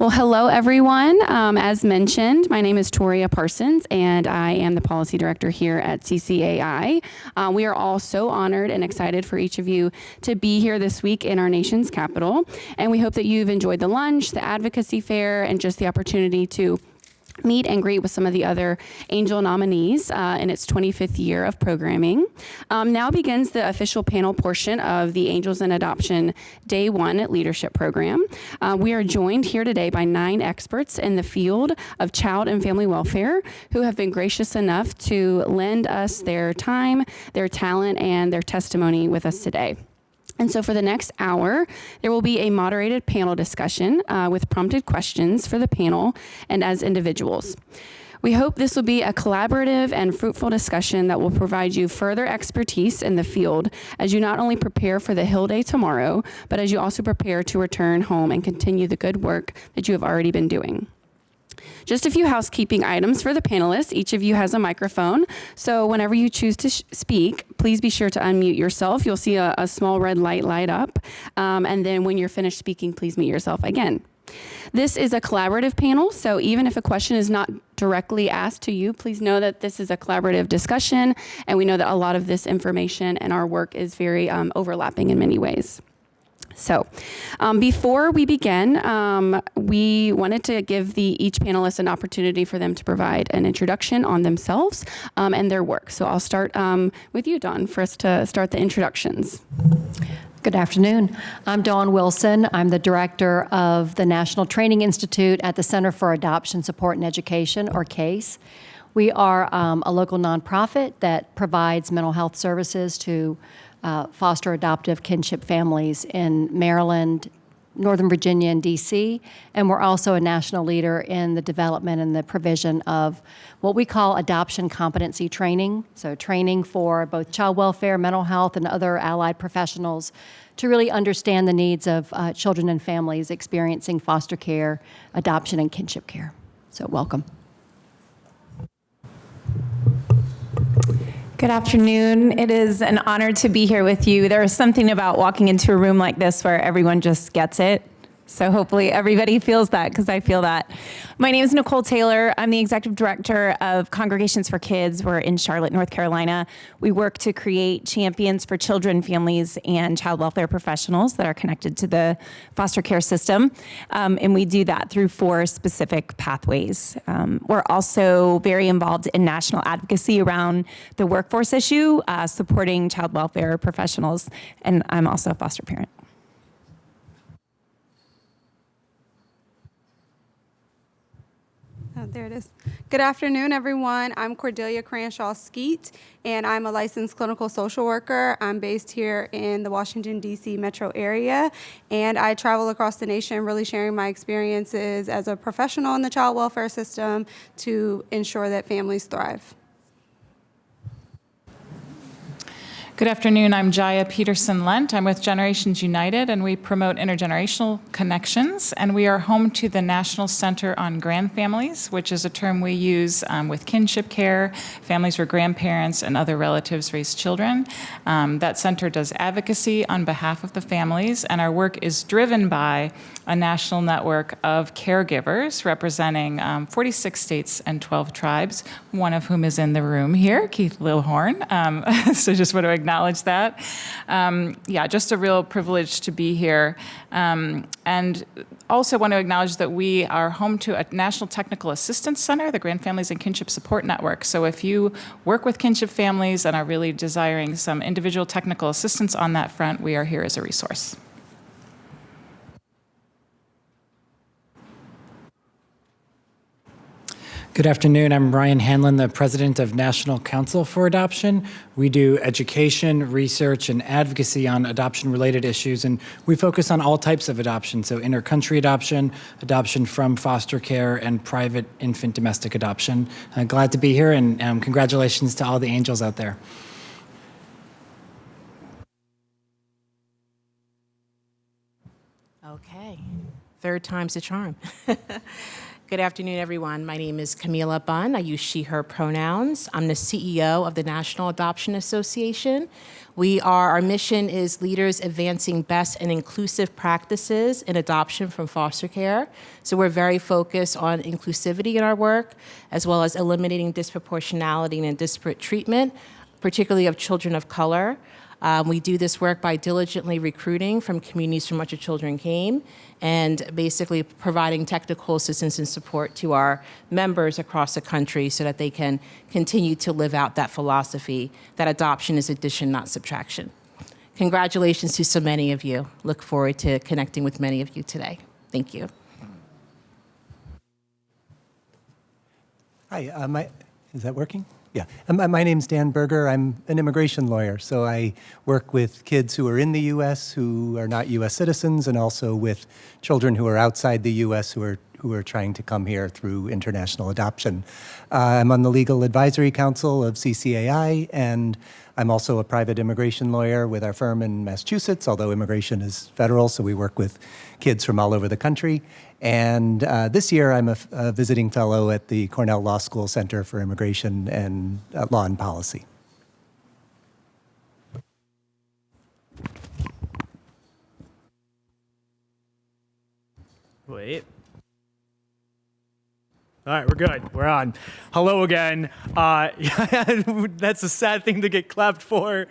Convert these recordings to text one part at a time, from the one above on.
Well, hello, everyone. As mentioned, my name is Toria Parsons, and I am the Policy Director here at CCAI. We are all so honored and excited for each of you to be here this week in our nation's capital, and we hope that you've enjoyed the lunch, the advocacy fair, and just the opportunity to meet and greet with some of the other Angel nominees in its 25th year of programming. Now begins the official panel portion of the Angels in Adoption Day 1 Leadership Program. We are joined here today by 9 experts in the field of child and family welfare who have been gracious enough to lend us their time, their talent, and their testimony with us today. And so for the next hour, there will be a moderated panel discussion with prompted questions for the panel and as individuals. We hope this will be a collaborative and fruitful discussion that will provide you further expertise in the field as you not only prepare for the Hill Day tomorrow, but as you also prepare to return home and continue the good work that you have already been doing. Just a few housekeeping items for the panelists. Each of you has a microphone, so whenever you choose to speak, please be sure to unmute yourself. You'll see a small red light up, and then when you're finished speaking, please mute yourself again. This is a collaborative panel, so even if a question is not directly asked to you, please know that this is a collaborative discussion, and we know that a lot of this information and our work is very overlapping in many ways. So before we begin, we wanted to give each panelist an opportunity for them to provide an introduction on themselves and their work. So I'll start with you, Dawn, for us to start the introductions. Good afternoon. I'm Dawn Wilson. I'm the director of the National Training Institute at the Center for Adoption Support and Education, or CASE. We are a local nonprofit that provides mental health services to foster adoptive kinship families in Maryland, Northern Virginia, and DC. And we're also a national leader in the development and the provision of what we call adoption competency training. So training for both child welfare, mental health, and other allied professionals to really understand the needs of children and families experiencing foster care, adoption, and kinship care. So welcome. Good afternoon. It is an honor to be here with you. There is something about walking into a room like this where everyone just gets it. So hopefully everybody feels that, because I feel that. My name is Nicole Taylor. I'm the Executive Director of Congregations for Kids. We're in Charlotte, North Carolina. We work to create champions for children, families, and child welfare professionals that are connected to the foster care system. And we do that through 4 specific pathways. We're also very involved in national advocacy around the workforce issue, supporting child welfare professionals. And I'm also a foster parent. Oh, there it is. Good afternoon, everyone. I'm Cordelia Cranshaw Skeet, and I'm a licensed clinical social worker. I'm based here in the Washington, D.C. metro area, and I travel across the nation really sharing my experiences as a professional in the child welfare system to ensure that families thrive. Good afternoon. I'm Jaya Peterson-Lent. I'm with Generations United, and we promote intergenerational connections. And we are home to the National Center on Grandfamilies, which is a term we use with kinship care, families where grandparents and other relatives raise children. That center does advocacy on behalf of the families, and our work is driven by a national network of caregivers representing 46 states and 12 tribes, one of whom is in the room here, Keith Lilhorn. So just want to acknowledge that. Yeah, just a real privilege to be here. And also want to acknowledge that we are home to a National Technical Assistance Center, the Grand Families and Kinship Support Network. So if you work with kinship families and are really desiring some individual technical assistance on that front, we are here as a resource. Good afternoon. I'm Ryan Hanlon, the president of National Council for Adoption. We do education, research, and advocacy on adoption-related issues, and we focus on all types of adoption, so inter-country adoption, adoption from foster care, and private infant domestic adoption. Glad to be here, and congratulations to all the angels out there. Okay, third time's the charm. Good afternoon, everyone. My name is Camila Bunn. I use she, her pronouns. I'm the CEO of the National Adoption Association. Our mission is leaders advancing best and inclusive practices in adoption from foster care. So we're very focused on inclusivity in our work, as well as eliminating disproportionality and disparate treatment, particularly of children of color. We do this work by diligently recruiting from communities from which the children came and basically providing technical assistance and support to our members across the country so that they can continue to live out that philosophy that adoption is addition, not subtraction. Congratulations to so many of you. Look forward to connecting with many of you today. Thank you. Hi, is that working? Yeah, my name's Dan Berger. I'm an immigration lawyer, so I work with kids who are in the U.S. who are not U.S. citizens, and also with children who are outside the U.S. who are trying to come here through international adoption. I'm on the Legal Advisory Council of CCAI, and I'm also a private immigration lawyer with our firm in Massachusetts, although immigration is federal, so we work with kids from all over the country. And this year, I'm a visiting fellow at the Cornell Law School Center for Immigration and Law and Policy. Wait. All right, we're good. We're on. Hello again. That's a sad thing to get clapped for.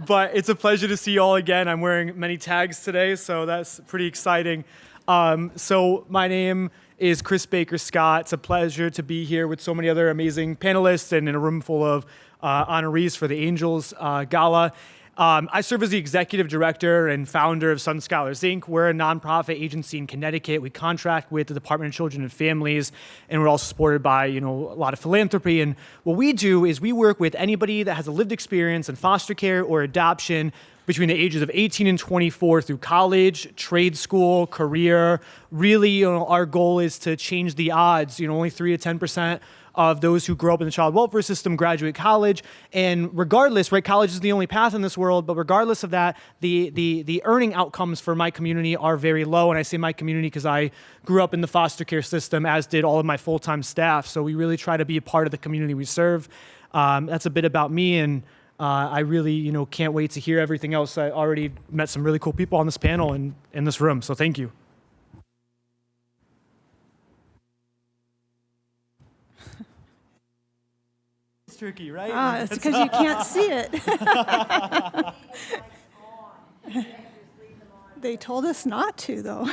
But it's a pleasure to see you all again. I'm wearing many tags today, so that's pretty exciting. So my name is Chris Baker Scott. It's a pleasure to be here with so many other amazing panelists and in a room full of honorees for the Angels Gala. I serve as the executive director and founder of Sun Scholars, Inc. We're a nonprofit agency in Connecticut. We contract with the Department of Children and Families, and we're also supported by, a lot of philanthropy. And what we do is we work with anybody that has a lived experience in foster care or adoption between the ages of 18 and 24 through college, trade school, career. Really, our goal is to change the odds. Only 3 to 10% of those who grow up in the child welfare system graduate college. And regardless, right, college is the only path in this world, but regardless of that, the earning outcomes for my community are very low. And I say my community because I grew up in the foster care system, as did all of my full-time staff. So we really try to be a part of the community we serve. That's a bit about me, and I really, can't wait to hear everything else. I already met some really cool people on this panel and in this room, so thank you. It's tricky, right? It's because you can't see it. They told us not to, though.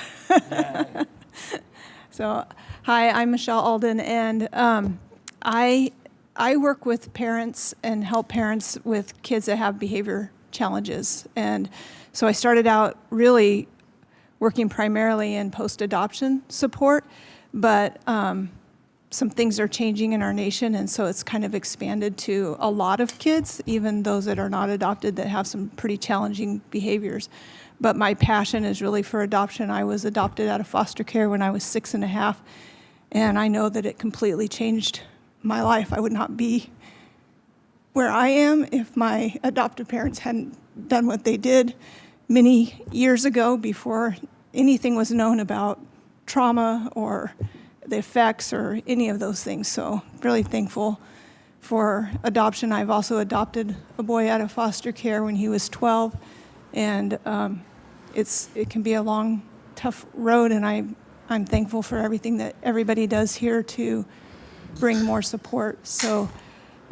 So, hi, I'm Michelle Alden, and I work with parents and help parents with kids that have behavior challenges. And so I started out really working primarily in post-adoption support, but some things are changing in our nation, and so it's kind of expanded to a lot of kids, even those that are not adopted that have some pretty challenging behaviors. But my passion is really for adoption. I was adopted out of foster care when I was 6.5, and I know that it completely changed my life. I would not be where I am if my adoptive parents hadn't done what they did many years ago before anything was known about trauma or the effects or any of those things. So really thankful for adoption. I've also adopted a boy out of foster care when he was 12, and it can be a long, tough road, and I'm thankful for everything that everybody does here to bring more support. So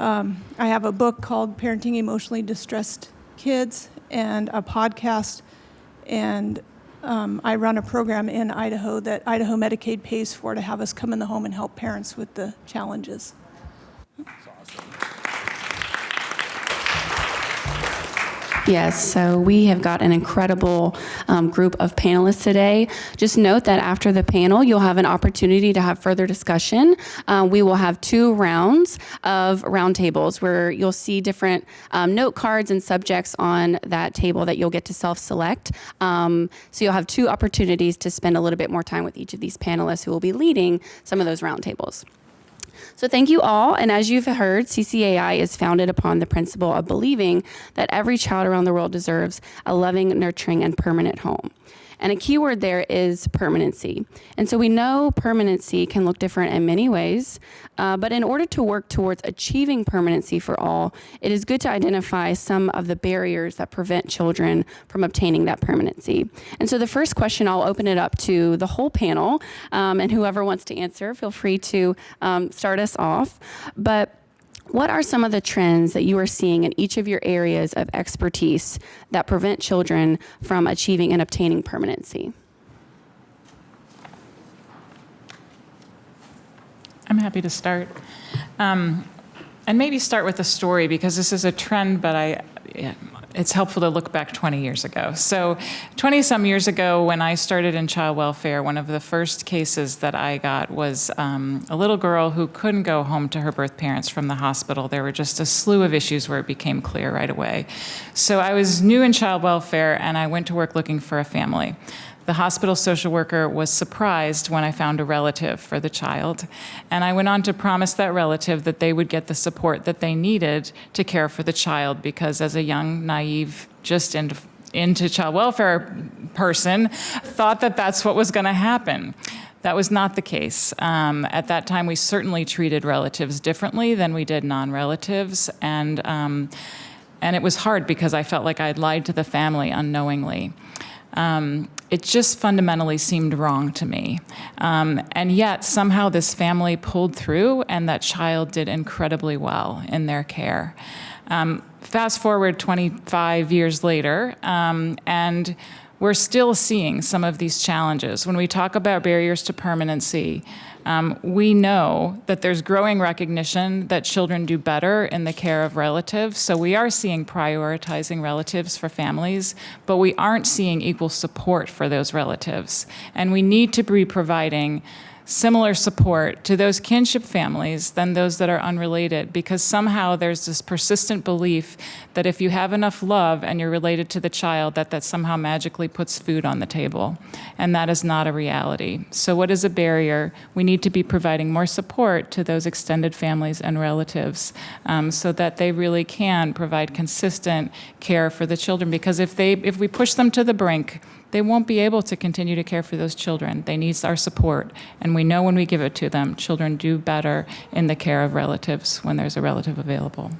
I have a book called Parenting Emotionally Distressed Kids and a podcast, and I run a program in Idaho that Idaho Medicaid pays for to have us come in the home and help parents with the challenges. Yes, so we have got an incredible group of panelists today. Just note that after the panel, you'll have an opportunity to have further discussion. We will have 2 rounds of roundtables where you'll see different note cards and subjects on that table that you'll get to self-select. So you'll have 2 opportunities to spend a little bit more time with each of these panelists who will be leading some of those roundtables. So thank you all. And as you've heard, CCAI is founded upon the principle of believing that every child around the world deserves a loving, nurturing, and permanent home. And a key word there is permanency. And so we know permanency can look different in many ways, but in order to work towards achieving permanency for all, it is good to identify some of the barriers that prevent children from obtaining that permanency. And so the first question, I'll open it up to the whole panel, and whoever wants to answer, feel free to start us off. But what are some of the trends that you are seeing in each of your areas of expertise that prevent children from achieving and obtaining permanency? I'm happy to start. And maybe start with a story, because this is a trend, but it's helpful to look back 20 years ago. So 20-some years ago, when I started in child welfare, one of the first cases that I got was a little girl who couldn't go home to her birth parents from the hospital. There were just a slew of issues where it became clear right away. So I was new in child welfare, and I went to work looking for a family. The hospital social worker was surprised when I found a relative for the child, and I went on to promise that relative that they would get the support that they needed to care for the child, because as a young, naive, just into child welfare person, thought that that's what was going to happen. That was not the case. At that time, we certainly treated relatives differently than we did non-relatives, and it was hard because I felt like I'd lied to the family unknowingly. It just fundamentally seemed wrong to me. And yet, somehow this family pulled through, and that child did incredibly well in their care. Fast forward 25 years later, and we're still seeing some of these challenges. When we talk about barriers to permanency, we know that there's growing recognition that children do better in the care of relatives. So we are seeing prioritizing relatives for families, but we aren't seeing equal support for those relatives. And we need to be providing similar support to those kinship families than those that are unrelated, because somehow there's this persistent belief that if you have enough love and you're related to the child, that somehow magically puts food on the table. And that is not a reality. So what is a barrier? We need to be providing more support to those extended families and relatives, so that they really can provide consistent care for the children, because if we push them to the brink, they won't be able to continue to care for those children. They need our support, and we know when we give it to them, children do better in the care of relatives when there's a relative available.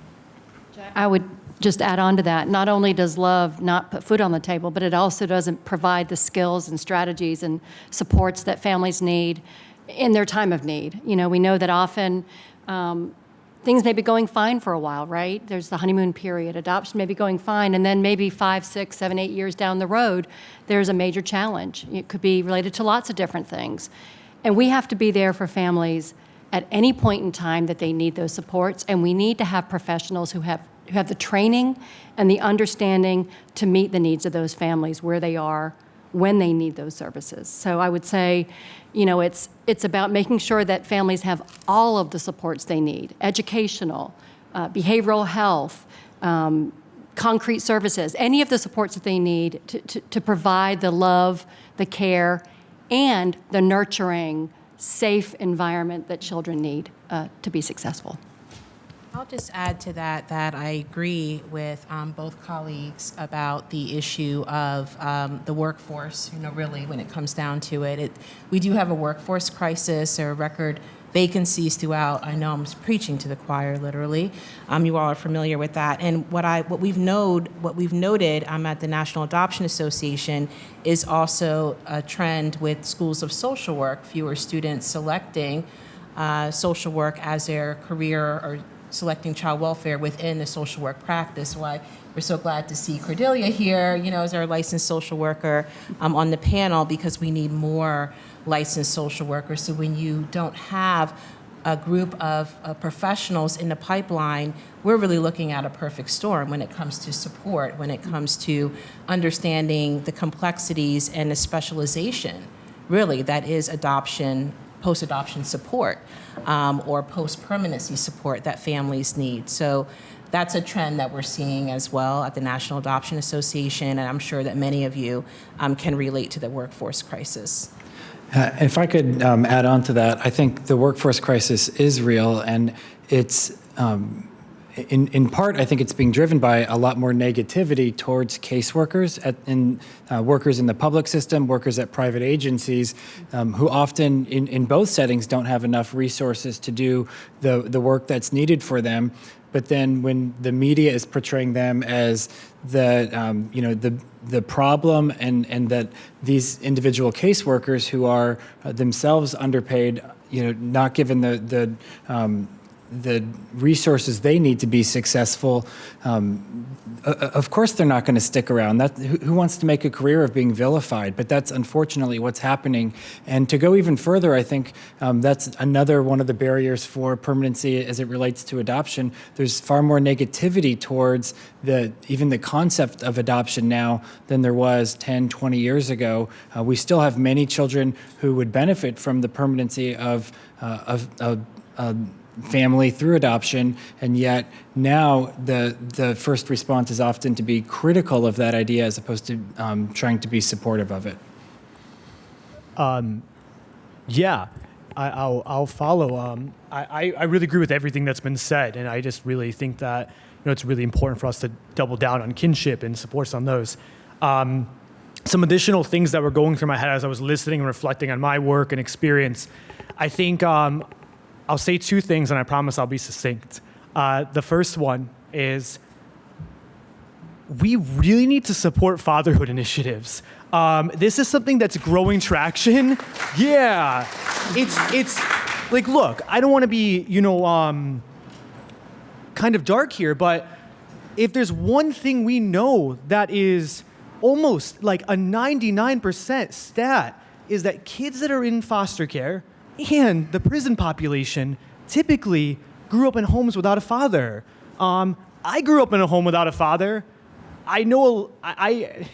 I would just add on to that. Not only does love not put food on the table, but it also doesn't provide the skills and strategies and supports that families need in their time of need. You know, we know that often things may be going fine for a while, right? There's the honeymoon period. Adoption may be going fine, and then maybe 5, 6, 7, 8 years down the road, there's a major challenge. It could be related to lots of different things. And we have to be there for families at any point in time that they need those supports, and we need to have professionals who have the training and the understanding to meet the needs of those families where they are when they need those services. So I would say, you know, it's about making sure that families have all of the supports they need: educational, behavioral health, concrete services, any of the supports that they need to provide the love, the care, and the nurturing, safe environment that children need to be successful. I'll just add to that I agree with both colleagues about the issue of the workforce. You know, really, when it comes down to it, we do have a workforce crisis. There are record vacancies throughout. I know I'm preaching to the choir, literally. You all are familiar with that. And what we've noted at the National Adoption Association is also a trend with schools of social work. Fewer students selecting social work as their career or selecting child welfare within the social work practice. Why we're so glad to see Cordelia here, you know, as our licensed social worker on the panel, because we need more licensed social workers. So when you don't have a group of professionals in the pipeline, we're really looking at a perfect storm when it comes to support, when it comes to understanding the complexities and the specialization, really, that is adoption, post-adoption support, or post-permanency support that families need. So that's a trend that we're seeing as well at the National Adoption Association, and I'm sure that many of you can relate to the workforce crisis. If I could add on to that, I think the workforce crisis is real, and it's in part, I think it's being driven by a lot more negativity towards caseworkers workers in the public system, workers at private agencies, who often in both settings don't have enough resources to do the work that's needed for them. But then when the media is portraying them as the problem and that these individual caseworkers who are themselves underpaid, not given the resources they need to be successful, of course they're not going to stick around. Who wants to make a career of being vilified? But that's unfortunately what's happening. And to go even further, I think that's another one of the barriers for permanency as it relates to adoption. There's far more negativity towards even the concept of adoption now than there was 10, 20 years ago. We still have many children who would benefit from the permanency of family through adoption, and yet now the first response is often to be critical of that idea as opposed to trying to be supportive of it. Yeah, I'll follow. I really agree with everything that's been said, and I just really think that it's really important for us to double down on kinship and supports on those. Some additional things that were going through my head as I was listening and reflecting on my work and experience. I think I'll say two things, and I promise I'll be succinct. The first one is we really need to support fatherhood initiatives. This is something that's growing traction. Yeah, it's like, look, I don't want to be, kind of dark here, but if there's one thing we know that is almost like a 99% stat, is that kids that are in foster care and the prison population typically grew up in homes without a father. I grew up in a home without a father. I know I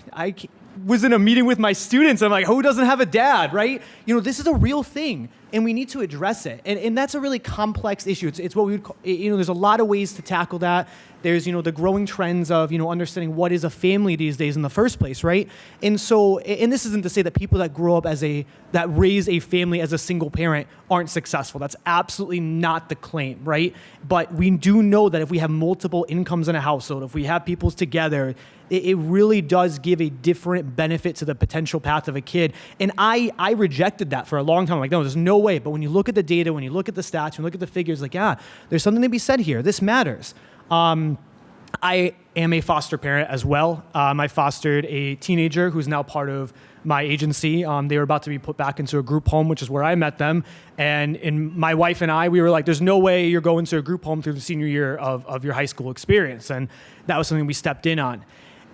was in a meeting with my students. I'm like, who doesn't have a dad, right? This is a real thing, and we need to address it. And that's a really complex issue. It's what we would call, there's a lot of ways to tackle that. There's, the growing trends of, understanding what is a family these days in the first place, right? And so, and this isn't to say that people that grow up that raise a family as a single parent aren't successful. That's absolutely not the claim, right? But we do know that if we have multiple incomes in a household, if we have people together, it really does give a different benefit to the potential path of a kid. And I rejected that for a long time. I'm like, no, there's no way. But when you look at the data, when you look at the stats, when you look at the figures, like, yeah, there's something to be said here. This matters. I am a foster parent as well. I fostered a teenager who's now part of my agency. They were about to be put back into a group home, which is where I met them. And my wife and I, we were like, there's no way you're going to a group home through the senior year of your high school experience. And that was something we stepped in on.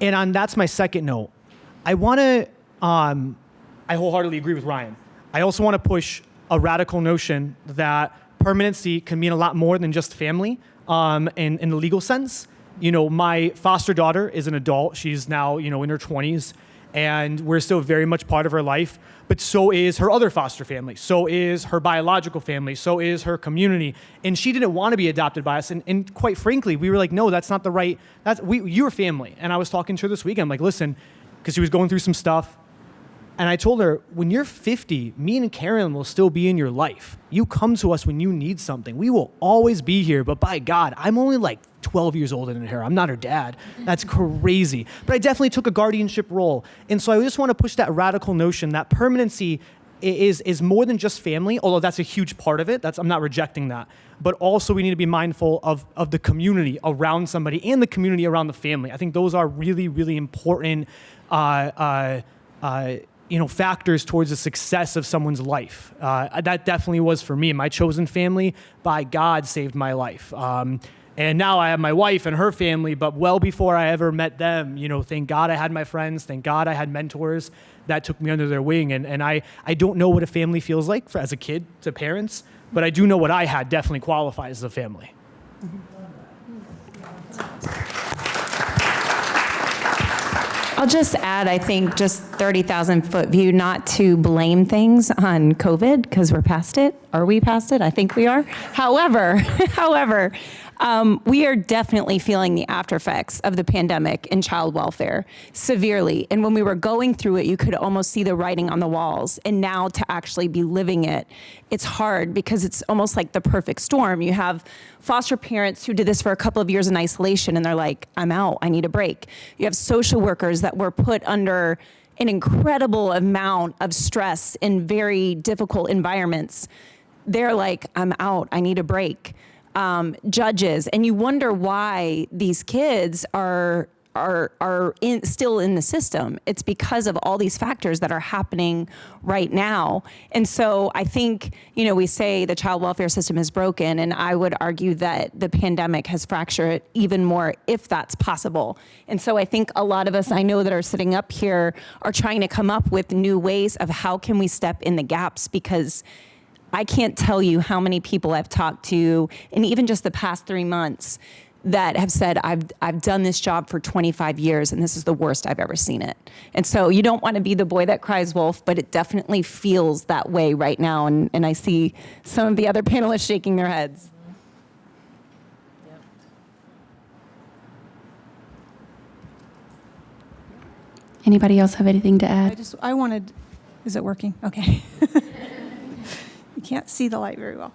And that's my second note. I wholeheartly agree with Ryan. I also want to push a radical notion that permanency can mean a lot more than just family in the legal sense. My foster daughter is an adult. She's now, in her 20s, and we're still very much part of her life. But so is her other foster family. So is her biological family. So is her community. And she didn't want to be adopted by us. And quite frankly, we were like, no, that's not the right, you're family. And I was talking to her this weekend, I'm like, listen, because she was going through some stuff. And I told her, when you're 50, me and Karen will still be in your life. You come to us when you need something. We will always be here. But by God, I'm only like 12 years older than her. I'm not her dad. That's crazy. But I definitely took a guardianship role. And so I just want to push that radical notion that permanency is more than just family, although that's a huge part of it. I'm not rejecting that. But also we need to be mindful of the community around somebody and the community around the family. I think those are really, really important factors towards the success of someone's life. That definitely was for me. My chosen family, by God, saved my life. And now I have my wife and her family, but well before I ever met them, thank God I had my friends. Thank God I had mentors that took me under their wing. And I don't know what a family feels like as a kid to parents, but I do know what I had definitely qualifies as a family. I'll just add, I think, just 30,000 foot view, not to blame things on COVID because we're past it. Are we past it? I think we are. However, we are definitely feeling the after effects of the pandemic in child welfare severely. And when we were going through it, you could almost see the writing on the walls. And now to actually be living it, it's hard because it's almost like the perfect storm. You have foster parents who did this for a couple of years in isolation and they're like, I'm out, I need a break. You have social workers that were put under an incredible amount of stress in very difficult environments. They're like, I'm out, I need a break. Judges, and you wonder why these kids are still in the system. It's because of all these factors that are happening right now. And so I think, we say the child welfare system is broken, and I would argue that the pandemic has fractured it even more, if that's possible. And so I think a lot of us I know that are sitting up here are trying to come up with new ways of how can we step in the gaps, because I can't tell you how many people I've talked to, and even just the past 3 months, that have said, I've done this job for 25 years and this is the worst I've ever seen it. And so you don't want to be the boy that cries wolf, but it definitely feels that way right now. And I see some of the other panelists shaking their heads. Anybody else have anything to add? I wanted, is it working? Okay. You can't see the light very well.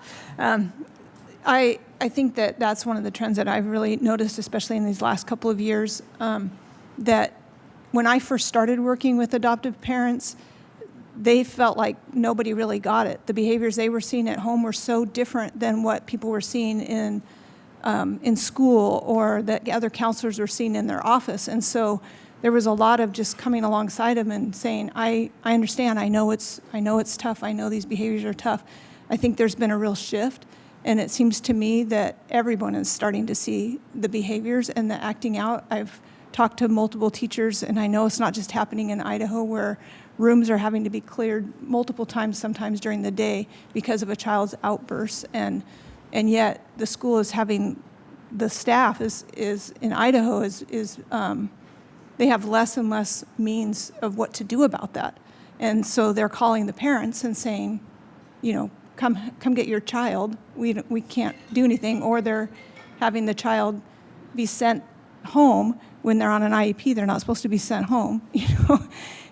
I think that that's one of the trends that I've really noticed, especially in these last couple of years, that when I first started working with adoptive parents, they felt like nobody really got it. The behaviors they were seeing at home were so different than what people were seeing in school or that other counselors were seeing in their office. And so there was a lot of just coming alongside them and saying, I understand, I know it's tough, I know these behaviors are tough. I think there's been a real shift. And it seems to me that everyone is starting to see the behaviors and the acting out. I've talked to multiple teachers, and I know it's not just happening in Idaho, where rooms are having to be cleared multiple times, sometimes during the day, because of a child's outbursts. And yet the school is having, the staff is in Idaho they have less and less means of what to do about that. And so they're calling the parents and saying, come get your child. We can't do anything. Or they're having the child be sent home when they're on an IEP. They're not supposed to be sent home,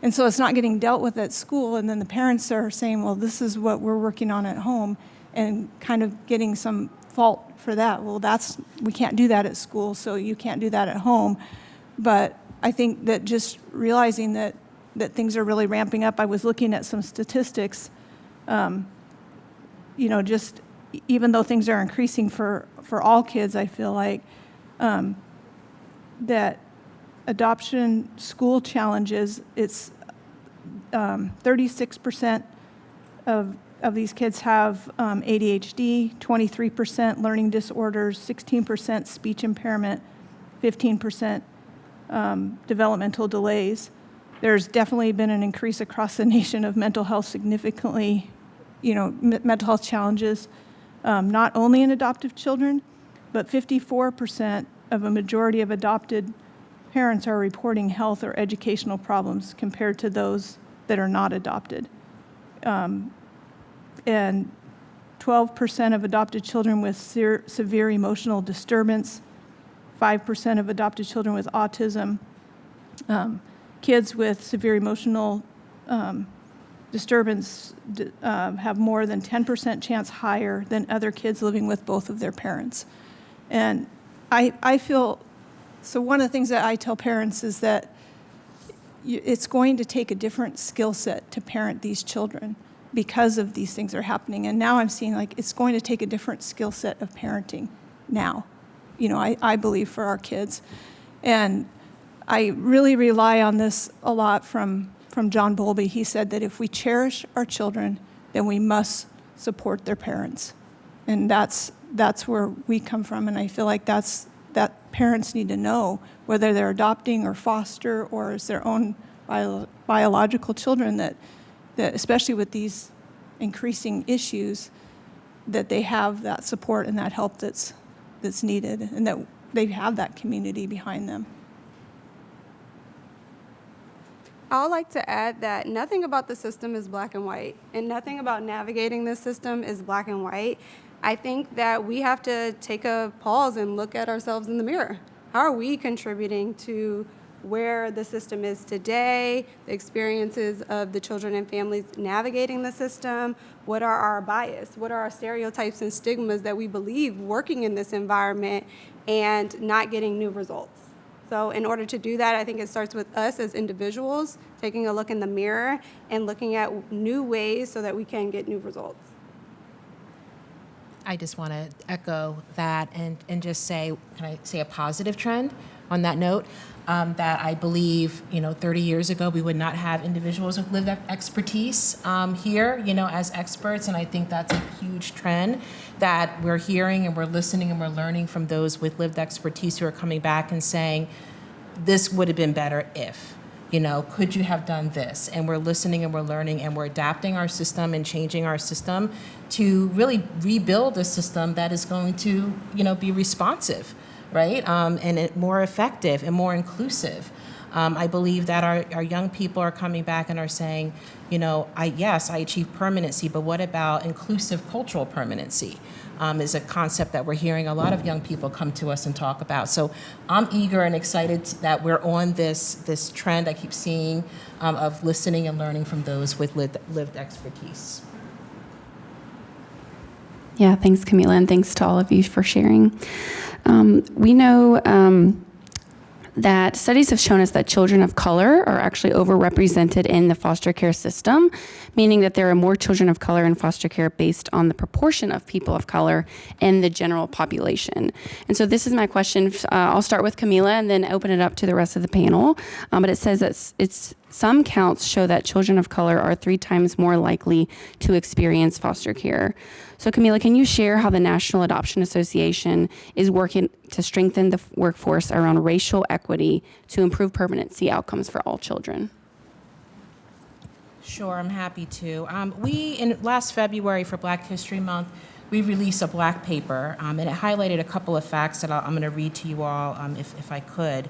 And so it's not getting dealt with at school. And then the parents are saying, well, this is what we're working on at home, and kind of getting some fault for that. Well, we can't do that at school, so you can't do that at home. But I think that just realizing that things are really ramping up. I was looking at some statistics. Just even though things are increasing for all kids, I feel like that adoption school challenges, it's 36% of these kids have ADHD, 23% learning disorders, 16% speech impairment, 15% developmental delays. There's definitely been an increase across the nation of mental health significantly, mental health challenges, not only in adoptive children, but 54% of a majority of adopted parents are reporting health or educational problems compared to those that are not adopted. And 12% of adopted children with severe emotional disturbance, 5% of adopted children with autism, kids with severe emotional disturbance have more than 10% chance higher than other kids living with both of their parents. And I feel, so one of the things that I tell parents is that it's going to take a different skill set to parent these children because of these things are happening. And now I'm seeing it's going to take a different skill set of parenting now, I believe, for our kids. And I really rely on this a lot from John Bowlby. He said that if we cherish our children, then we must support their parents. And that's where we come from. And I feel like that parents need to know, whether they're adopting or foster or as their own biological children, that especially with these increasing issues, that they have that support and that help that's needed, and that they have that community behind them. I would like to add that nothing about the system is black and white, and nothing about navigating this system is black and white. I think that we have to take a pause and look at ourselves in the mirror. How are we contributing to where the system is today, the experiences of the children and families navigating the system? What are our bias? What are our stereotypes and stigmas that we believe working in this environment and not getting new results? So in order to do that, I think it starts with us as individuals, taking a look in the mirror and looking at new ways so that we can get new results. I just want to echo that and just say, can I say a positive trend on that note? That I believe, 30 years ago, we would not have individuals with lived expertise here, as experts. And I think that's a huge trend that we're hearing and we're listening and we're learning from those with lived expertise who are coming back and saying, this would have been better if, could you have done this? And we're listening and we're learning and we're adapting our system and changing our system to really rebuild a system that is going to, be responsive. Right? And more effective and more inclusive. I believe that our young people are coming back and are saying, I achieved permanency, but what about inclusive cultural permanency? Is a concept that we're hearing a lot of young people come to us and talk about. So I'm eager and excited that we're on this trend I keep seeing of listening and learning from those with lived expertise. Yeah, thanks, Camila, and thanks to all of you for sharing. We know that studies have shown us that children of color are actually overrepresented in the foster care system, meaning that there are more children of color in foster care based on the proportion of people of color in the general population. And so this is my question. I'll start with Camila and then open it up to the rest of the panel. But it says that some counts show that children of color are 3 times more likely to experience foster care. So Camila, can you share how the National Adoption Association is working to strengthen the workforce around racial equity to improve permanency outcomes for all children? Sure, I'm happy to. In last February for Black History Month, we released a black paper, and it highlighted a couple of facts that I'm going to read to you all, if I could.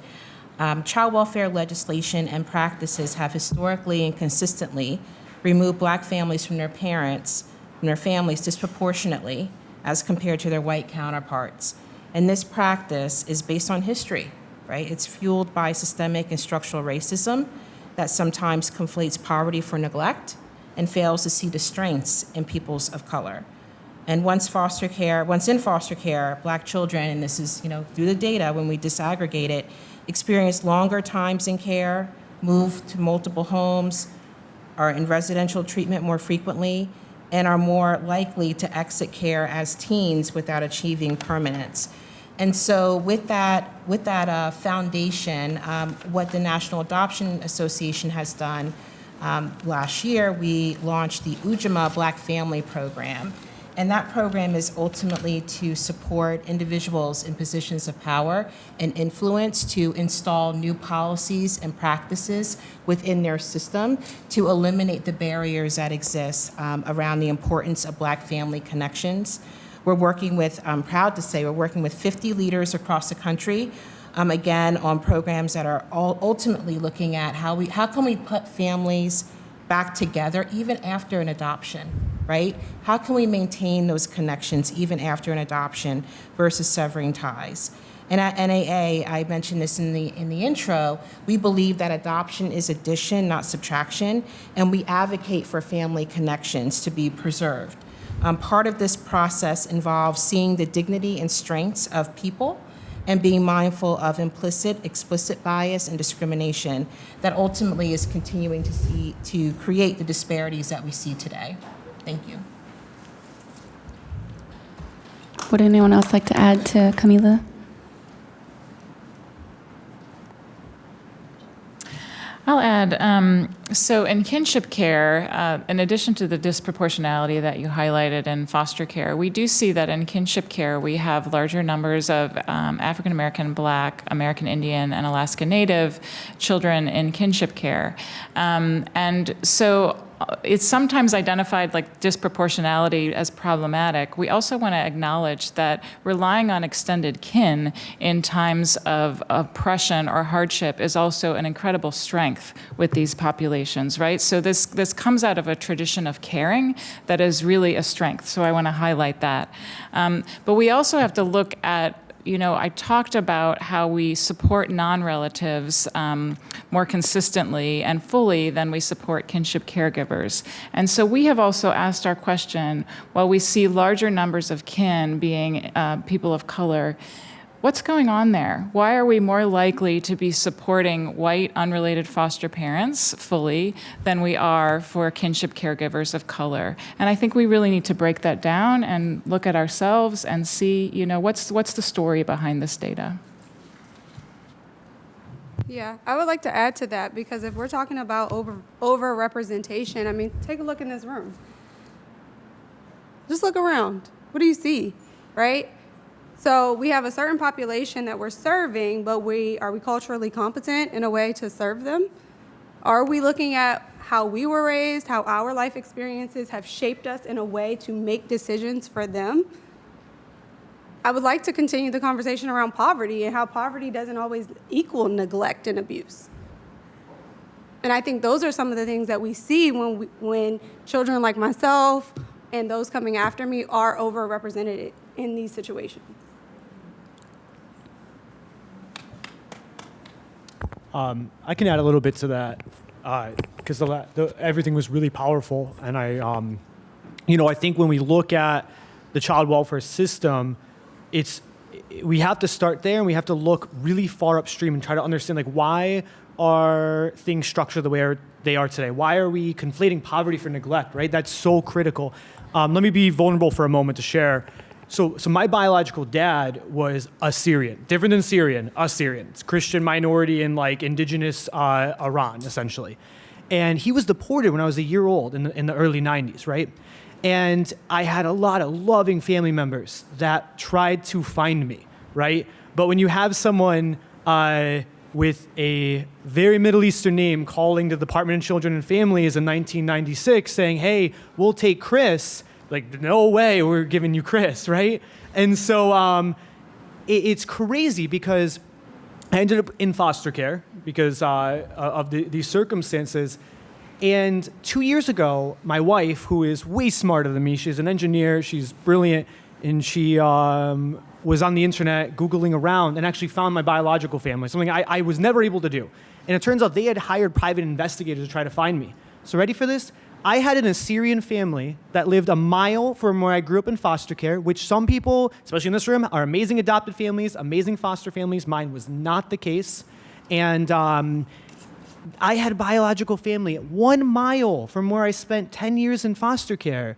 Child welfare legislation and practices have historically and consistently removed black families from their families disproportionately as compared to their white counterparts. And this practice is based on history, right? It's fueled by systemic and structural racism that sometimes conflates poverty for neglect and fails to see the strengths in peoples of color. And once in foster care, black children, and this is, through the data when we disaggregate it, experience longer times in care, move to multiple homes, are in residential treatment more frequently, and are more likely to exit care as teens without achieving permanence. And so with that foundation, what the National Adoption Association has done last year, we launched the Ujamaa Black Family Program. And that program is ultimately to support individuals in positions of power and influence to install new policies and practices within their system to eliminate the barriers that exist around the importance of black family connections. We're working with, I'm proud to say, we're working with 50 leaders across the country, again, on programs that are all ultimately looking at how can we put families back together even after an adoption, right? How can we maintain those connections even after an adoption versus severing ties? And at NAA, I mentioned this in the intro, we believe that adoption is addition, not subtraction, and we advocate for family connections to be preserved. Part of this process involves seeing the dignity and strengths of people and being mindful of implicit, explicit bias and discrimination that ultimately is continuing to create the disparities that we see today. Thank you. Would anyone else like to add to Camila? I'll add, so in kinship care, in addition to the disproportionality that you highlighted in foster care, we do see that in kinship care we have larger numbers of African American, Black, American Indian, and Alaska Native children in kinship care. And so it's sometimes identified like disproportionality as problematic, we also want to acknowledge that relying on extended kin in times of oppression or hardship is also an incredible strength with these populations, right? So this comes out of a tradition of caring that is really a strength. So I want to highlight that. But we also have to look at, I talked about how we support non-relatives more consistently and fully than we support kinship caregivers. And so we have also asked our question, while we see larger numbers of kin being people of color, what's going on there? Why are we more likely to be supporting white, unrelated foster parents fully than we are for kinship caregivers of color? And I think we really need to break that down and look at ourselves and see, what's the story behind this data? Yeah, I would like to add to that, because if we're talking about over-representation, I mean, take a look in this room. Just look around. What do you see, right? So we have a certain population that we're serving, but are we culturally competent in a way to serve them? Are we looking at how we were raised, how our life experiences have shaped us in a way to make decisions for them? I would like to continue the conversation around poverty and how poverty doesn't always equal neglect and abuse. And I think those are some of the things that we see when children like myself and those coming after me are overrepresented in these situations. I can add a little bit to that because everything was really powerful. And I think when we look at the child welfare system, we have to start there, and we have to look really far upstream and try to understand, like, why are things structured the way they are today? Why are we conflating poverty for neglect, right? That's so critical. Let me be vulnerable for a moment to share. So my biological dad was Assyrian, different than Syrian, Assyrian. It's Christian minority in like indigenous Iran, essentially. And he was deported when I was a year old in the early 90s, right? And I had a lot of loving family members that tried to find me, right? But when you have someone with a very Middle Eastern name calling the Department of Children and Families in 1996 saying, hey, we'll take Chris, like, no way we're giving you Chris, right? And so it's crazy because I ended up in foster care because of these circumstances. And 2 years ago, my wife, who is way smarter than me, she's an engineer, she's brilliant, and she was on the internet Googling around and actually found my biological family, something I was never able to do. And it turns out they had hired private investigators to try to find me. So ready for this? I had an Assyrian family that lived a mile from where I grew up in foster care, which some people, especially in this room, are amazing adopted families, amazing foster families. Mine was not the case. And I had a biological family 1 mile from where I spent 10 years in foster care.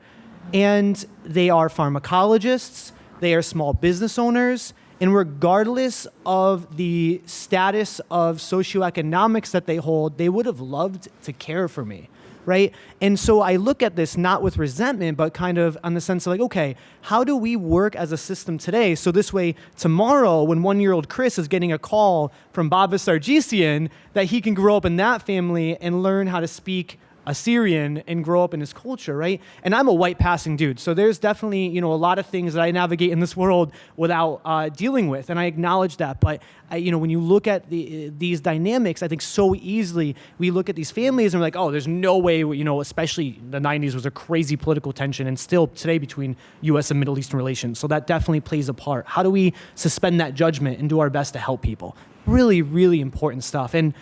And they are pharmacologists, they are small business owners, and regardless of the status of socioeconomics that they hold, they would have loved to care for me, right? And so I look at this not with resentment, but kind of on the sense of like, okay, how do we work as a system today? So this way, tomorrow, when 1-year-old Chris is getting a call from Baba Sargsyan, that he can grow up in that family and learn how to speak Assyrian and grow up in his culture, right? And I'm a white passing dude, so there's definitely, a lot of things that I navigate in this world without dealing with, and I acknowledge that. But when you look at these dynamics, I think so easily we look at these families and we're like, oh, there's no way, especially the 90s was a crazy political tension, and still today between U.S. and Middle Eastern relations. So that definitely plays a part. How do we suspend that judgment and do our best to help people? Really, really important stuff. And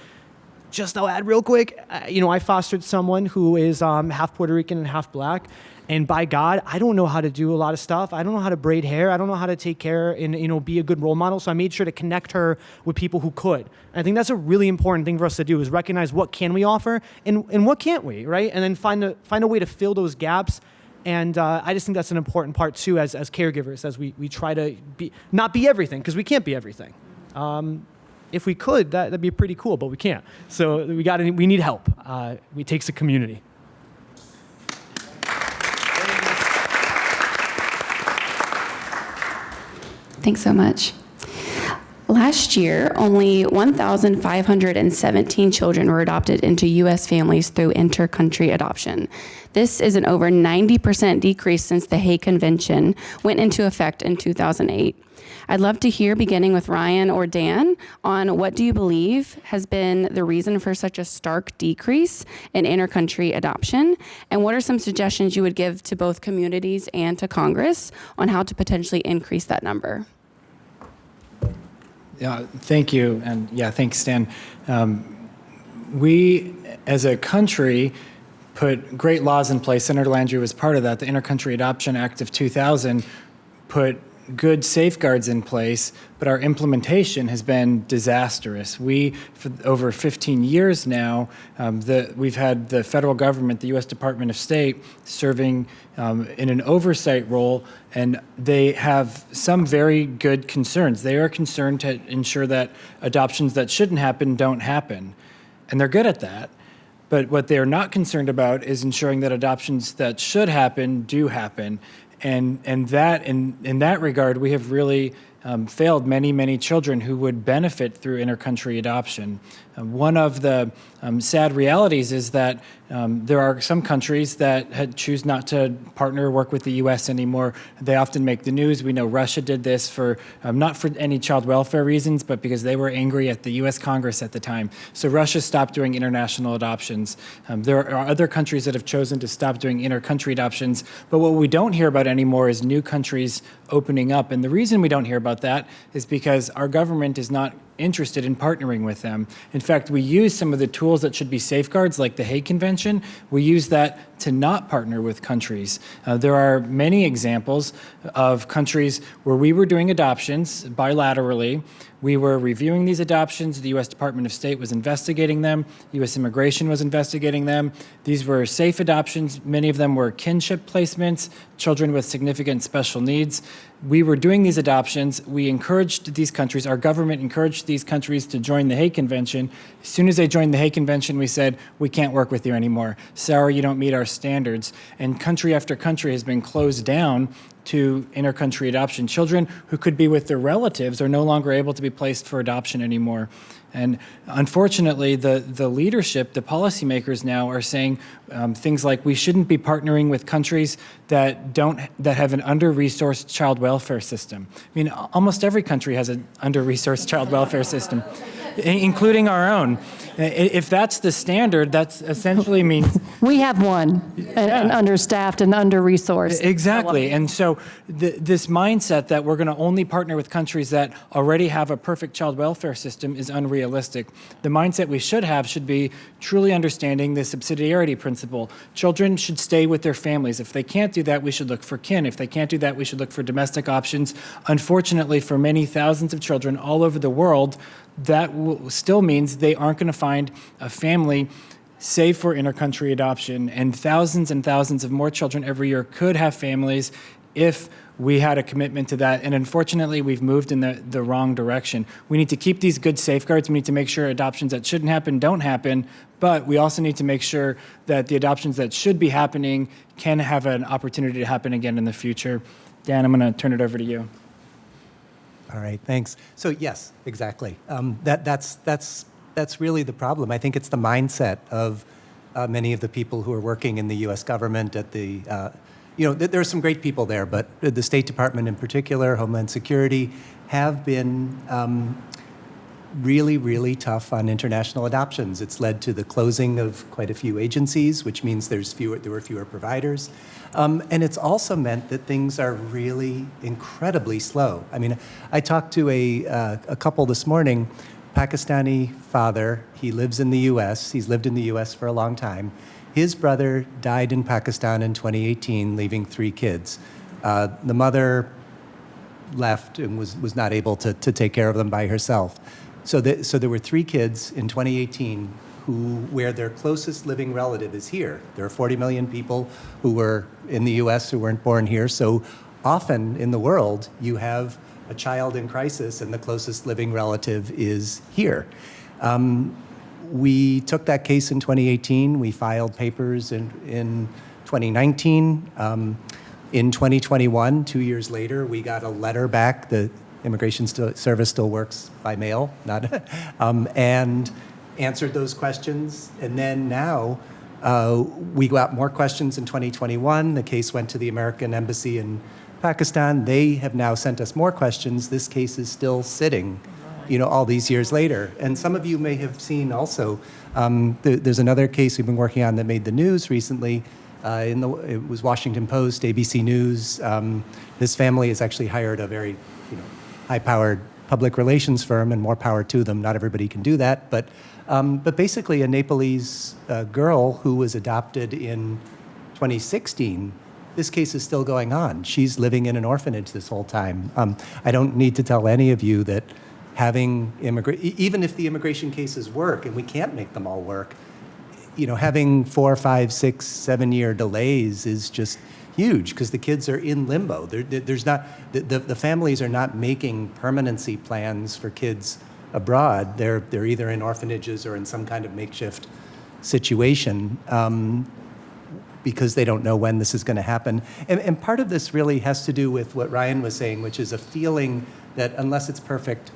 just I'll add real quick, I fostered someone who is half Puerto Rican and half black. And by God, I don't know how to do a lot of stuff. I don't know how to braid hair. I don't know how to take care and, be a good role model. So I made sure to connect her with people who could. And I think that's a really important thing for us to do, is recognize what can we offer and what can't we, right? And then find a way to fill those gaps. And I just think that's an important part too, as caregivers, as we try to not be everything, because we can't be everything. If we could, that'd be pretty cool, but we can't. So we need help. It takes a community. Thanks so much. Last year, only 1,517 children were adopted into U.S. families through inter-country adoption. This is an over 90% decrease since the Hague Convention went into effect in 2008. I'd love to hear, beginning with Ryan or Dan, on what do you believe has been the reason for such a stark decrease in inter-country adoption, and what are some suggestions you would give to both communities and to Congress on how to potentially increase that number? Yeah, thank you, and yeah, thanks, Stan. We, as a country, put great laws in place. Senator Landrieu was part of that. The Inter-Country Adoption Act of 2000 put good safeguards in place, but our implementation has been disastrous. We, for over 15 years now, we've had the federal government, the U.S. Department of State, serving in an oversight role, and they have some very good concerns. They are concerned to ensure that adoptions that shouldn't happen don't happen, and they're good at that. But what they're not concerned about is ensuring that adoptions that should happen do happen. And that in that regard, we have really failed many children who would benefit through inter-country adoption. One of the sad realities is that there are some countries that choose not to partner or work with the U.S. anymore. They often make the news. We know Russia did this for not for any child welfare reasons, but because they were angry at the U.S. Congress at the time. So Russia stopped doing international adoptions. There are other countries that have chosen to stop doing inter-country adoptions, but what we don't hear about anymore is new countries opening up. And the reason we don't hear about that is because our government is not interested in partnering with them. In fact, we use some of the tools that should be safeguards, like the Hague Convention. We use that to not partner with countries. There are many examples of countries where we were doing adoptions bilaterally. We were reviewing these adoptions. The U.S. Department of State was investigating them. U.S. Immigration was investigating them. These were safe adoptions. Many of them were kinship placements, children with significant special needs. We were doing these adoptions. We encouraged these countries, our government encouraged these countries to join the Hague Convention. As soon as they joined the Hague Convention, we said, we can't work with you anymore. Sorry, you don't meet our standards. And country after country has been closed down to inter-country adoption. Children who could be with their relatives are no longer able to be placed for adoption anymore. And unfortunately, the leadership, the policymakers now are saying things like we shouldn't be partnering with countries that have an under-resourced child welfare system. I mean, almost every country has an under-resourced child welfare system, including our own. If that's the standard, that essentially means We have one, an understaffed and under-resourced. exactly. And so this mindset that we're going to only partner with countries that already have a perfect child welfare system is unrealistic. The mindset we should have should be truly understanding the subsidiarity principle. Children should stay with their families. If they can't do that, we should look for kin. If they can't do that, we should look for domestic options. Unfortunately, for many thousands of children all over the world, that still means they aren't going to find a family safe for inter-country adoption, and thousands of more children every year could have families if we had a commitment to that. And unfortunately, we've moved in the wrong direction. We need to keep these good safeguards. We need to make sure adoptions that shouldn't happen don't happen, but we also need to make sure that the adoptions that should be happening can have an opportunity to happen again in the future. Dan, I'm going to turn it over to you. All right, thanks. So yes, exactly. That's really the problem. I think it's the mindset of many of the people who are working in the U.S. government at the, there are some great people there, but the State Department in particular, Homeland Security, have been really tough on international adoptions. It's led to the closing of quite a few agencies, which means there were fewer providers. And it's also meant that things are really incredibly slow. I mean, I talked to a couple this morning, Pakistani father. He lives in the U.S. He's lived in the U.S. for a long time. His brother died in Pakistan in 2018, leaving 3 kids. The mother left and was not able to take care of them by herself. So there were 3 kids in 2018 where their closest living relative is here. There are 40 million people who were in the U.S. who weren't born here. So often in the world, you have a child in crisis and the closest living relative is here. We took that case in 2018. We filed papers in 2019. In 2021, 2 years later, we got a letter back. The Immigration Service still works by mail, not, and answered those questions. And then now we got more questions in 2021. The case went to the American Embassy in Pakistan. They have now sent us more questions. This case is still sitting, all these years later. And some of you may have seen also, there's another case we've been working on that made the news recently. It was Washington Post, ABC News. This family has actually hired a very, high-powered public relations firm, and more power to them. Not everybody can do that, but basically a Nepalese girl who was adopted in 2016. This case is still going on. She's living in an orphanage this whole time. I don't need to tell any of you that having even if the immigration cases work, and we can't make them all work, having 4, 5, 6, 7 year delays is just huge because the kids are in limbo. There's not the families are not making permanency plans for kids abroad. They're either in orphanages or in some kind of makeshift situation because they don't know when this is going to happen. And part of this really has to do with what Ryan was saying, which is a feeling that unless it's perfect,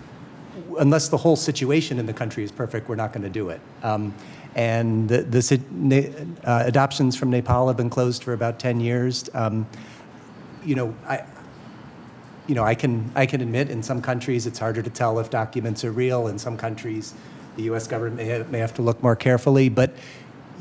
unless the whole situation in the country is perfect, we're not going to do it. And adoptions from Nepal have been closed for about 10 years. I can admit in some countries it's harder to tell if documents are real. In some countries, the U.S. government may have to look more carefully. But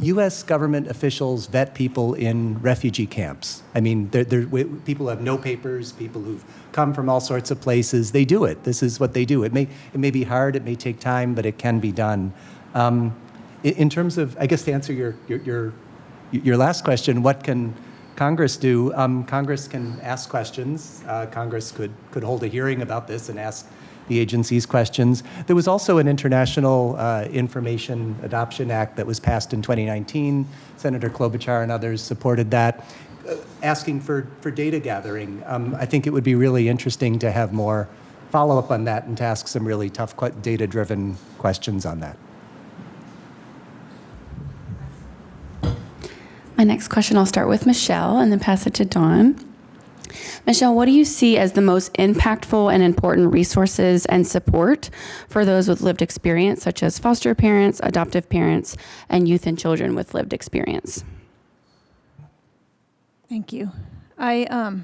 U.S. government officials vet people in refugee camps. I mean, people who have no papers, people who've come from all sorts of places. They do it. This is what they do. It may be hard. It may take time, but it can be done. In terms of, I guess, to answer your last question, what can Congress do? Congress can ask questions. Congress could hold a hearing about this and ask the agencies questions. There was also an International Information Adoption Act that was passed in 2019. Senator Klobuchar and others supported that, asking for data gathering. I think it would be really interesting to have more follow-up on that and to ask some really tough data-driven questions on that. My next question, I'll start with Michelle and then pass it to Dawn. Michelle, what do you see as the most impactful and important resources and support for those with lived experience, such as foster parents, adoptive parents, and youth and children with lived experience? Thank you. My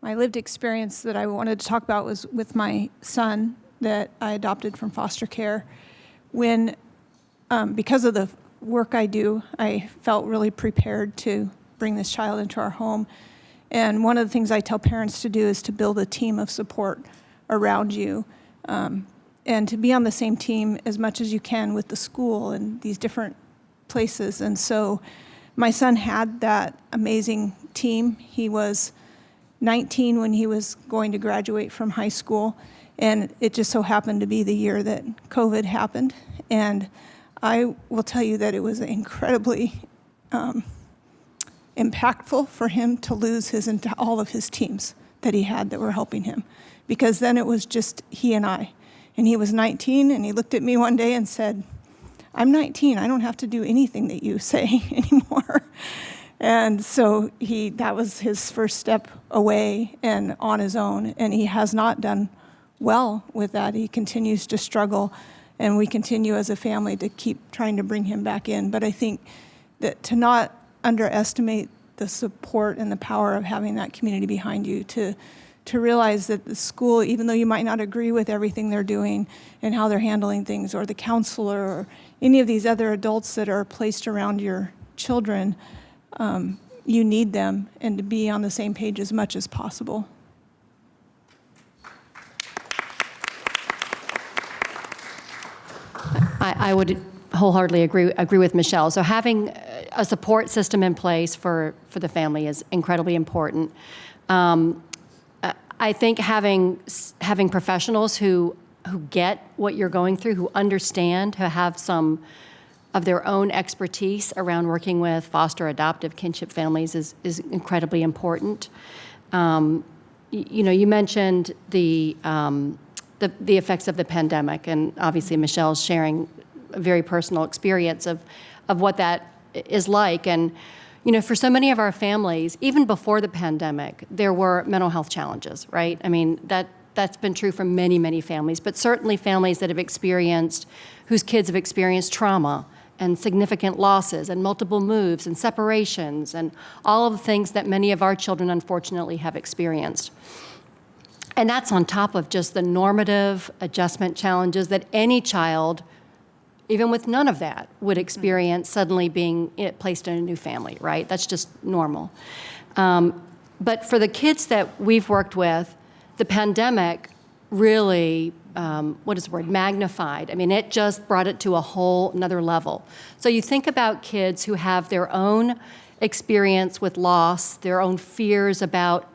lived experience that I wanted to talk about was with my son that I adopted from foster care. When, because of the work I do, I felt really prepared to bring this child into our home. And one of the things I tell parents to do is to build a team of support around you, and to be on the same team as much as you can with the school and these different places. And so my son had that amazing team. He was 19 when he was going to graduate from high school, and it just so happened to be the year that COVID happened. And I will tell you that it was incredibly impactful for him to lose all of his teams that he had that were helping him, because then it was just he and I. And he was 19, and he looked at me one day and said, "I'm 19, I don't have to do anything that you say anymore." And so that was his first step away and on his own, and he has not done well with that. He continues to struggle, and we continue as a family to keep trying to bring him back in. But I think that to not underestimate the support and the power of having that community behind you, to realize that the school, even though you might not agree with everything they're doing and how they're handling things, or the counselor or any of these other adults that are placed around your children, you need them, and to be on the same page as much as possible. I would wholeheartly agree with Michelle. So having a support system in place for the family is incredibly important. I think having professionals who get what you're going through, who understand, who have some of their own expertise around working with foster, adoptive, kinship families is incredibly important. You mentioned the effects of the pandemic, and obviously Michelle's sharing a very personal experience of what that is like. And for so many of our families, even before the pandemic, there were mental health challenges, right? I mean, that's been true for many, many families, but certainly families that have experienced, whose kids have experienced trauma and significant losses and multiple moves and separations and all of the things that many of our children unfortunately have experienced. And that's on top of just the normative adjustment challenges that any child, even with none of that, would experience suddenly being placed in a new family, right? That's just normal. But for the kids that we've worked with, the pandemic really, magnified. I mean, it just brought it to a whole another level. So you think about kids who have their own experience with loss, their own fears about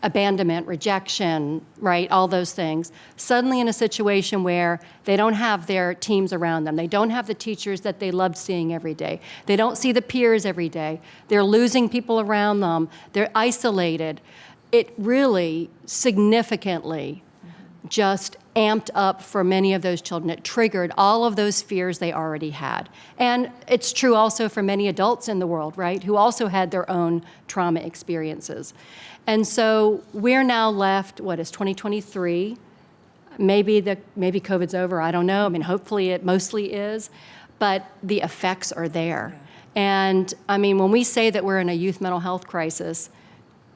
abandonment, rejection, right, all those things, suddenly in a situation where they don't have their teams around them, they don't have the teachers that they loved seeing every day, they don't see the peers every day, they're losing people around them, they're isolated. It really significantly just amped up for many of those children. It triggered all of those fears they already had. And it's true also for many adults in the world, right, who also had their own trauma experiences. And so we're now left, what is 2023? Maybe COVID's over, I don't know. I mean, hopefully it mostly is, but the effects are there. And I mean, when we say that we're in a youth mental health crisis,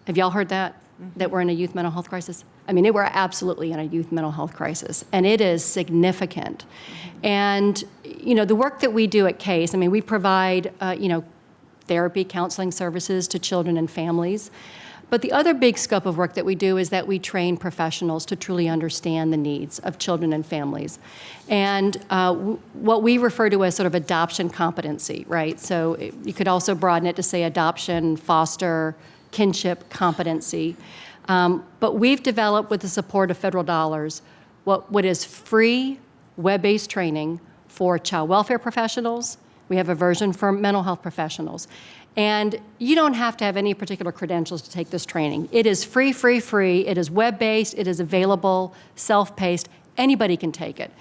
have y'all heard that? That we're in a youth mental health crisis? I mean, we're absolutely in a youth mental health crisis, and it is significant. And, the work that we do at CASE, I mean, we provide, therapy, counseling services to children and families. But the other big scope of work that we do is that we train professionals to truly understand the needs of children and families. And what we refer to as sort of adoption competency, right? So you could also broaden it to say adoption, foster, kinship competency. But we've developed, with the support of federal dollars, what is free web-based training for child welfare professionals. We have a version for mental health professionals. And you don't have to have any particular credentials to take this training. It is free. It is web-based. It is available, self-paced. Anybody can take it.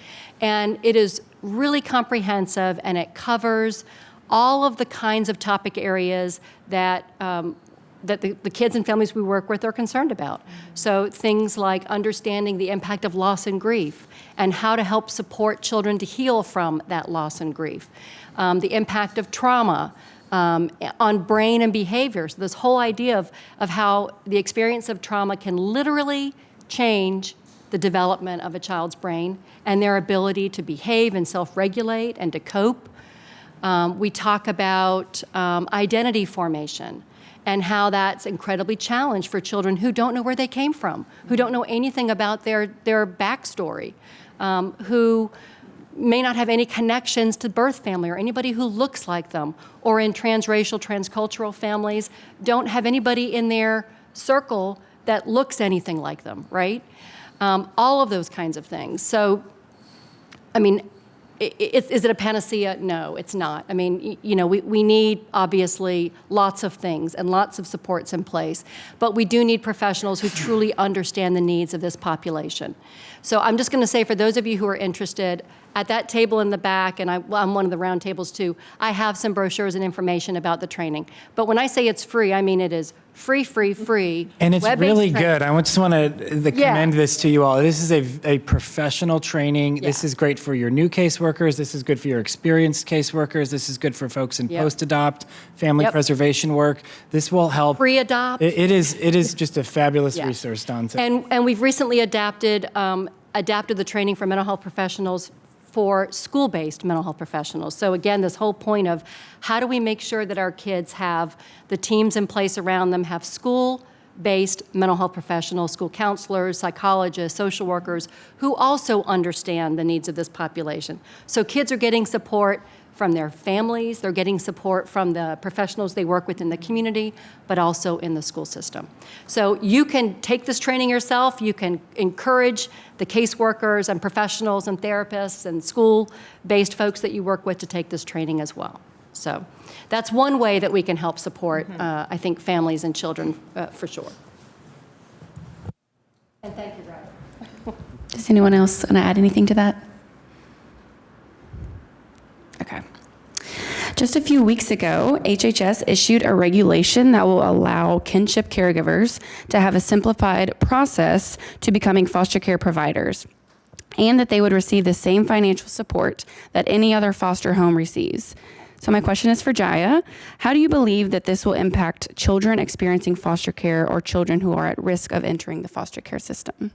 And it is really comprehensive, and it covers all of the kinds of topic areas that the kids and families we work with are concerned about. So things like understanding the impact of loss and grief and how to help support children to heal from that loss and grief. The impact of trauma on brain and behavior. So this whole idea of how the experience of trauma can literally change the development of a child's brain and their ability to behave and self-regulate and to cope. We talk about identity formation and how that's incredibly challenged for children who don't know where they came from, who don't know anything about their backstory, who may not have any connections to birth family or anybody who looks like them, or in transracial, transcultural families, don't have anybody in their circle that looks anything like them, right? All of those kinds of things. So, I mean, is it a panacea? No, it's not. I mean, we need, obviously, lots of things and lots of supports in place, but we do need professionals who truly understand the needs of this population. So I'm just going to say, for those of you who are interested, at that table in the back, and I'm one of the round tables too, I have some brochures and information about the training. But when I say it's free, I mean it is free. And it's web-based really training. good. I just want to commend this to you all. This is a professional training. Yeah. This is great for your new caseworkers. This is good for your experienced caseworkers. This is good for folks in post-adopt, family Yep. preservation work. This will help. Pre-adopt. It is just a fabulous Yeah. resource, Don. So And we've recently adapted the training for mental health professionals for school-based mental health professionals. So again, this whole point of how do we make sure that our kids have the teams in place around them, have school-based mental health professionals, school counselors, psychologists, social workers, who also understand the needs of this population. So kids are getting support from their families, they're getting support from the professionals they work with in the community, but also in the school system. So you can take this training yourself, you can encourage the caseworkers and professionals and therapists and school-based folks that you work with to take this training as well. So that's one way that we can help support, I think, families and children for sure. And thank you, Rob. Does anyone else want to add anything to that? Okay. Just Just a few weeks ago, HHS issued a regulation that will allow kinship caregivers to have a simplified process to becoming foster care providers, and that they would receive the same financial support that any other foster home receives. So my question is for Jaya. How do you believe that this will impact children experiencing foster care or children who are at risk of entering the foster care system?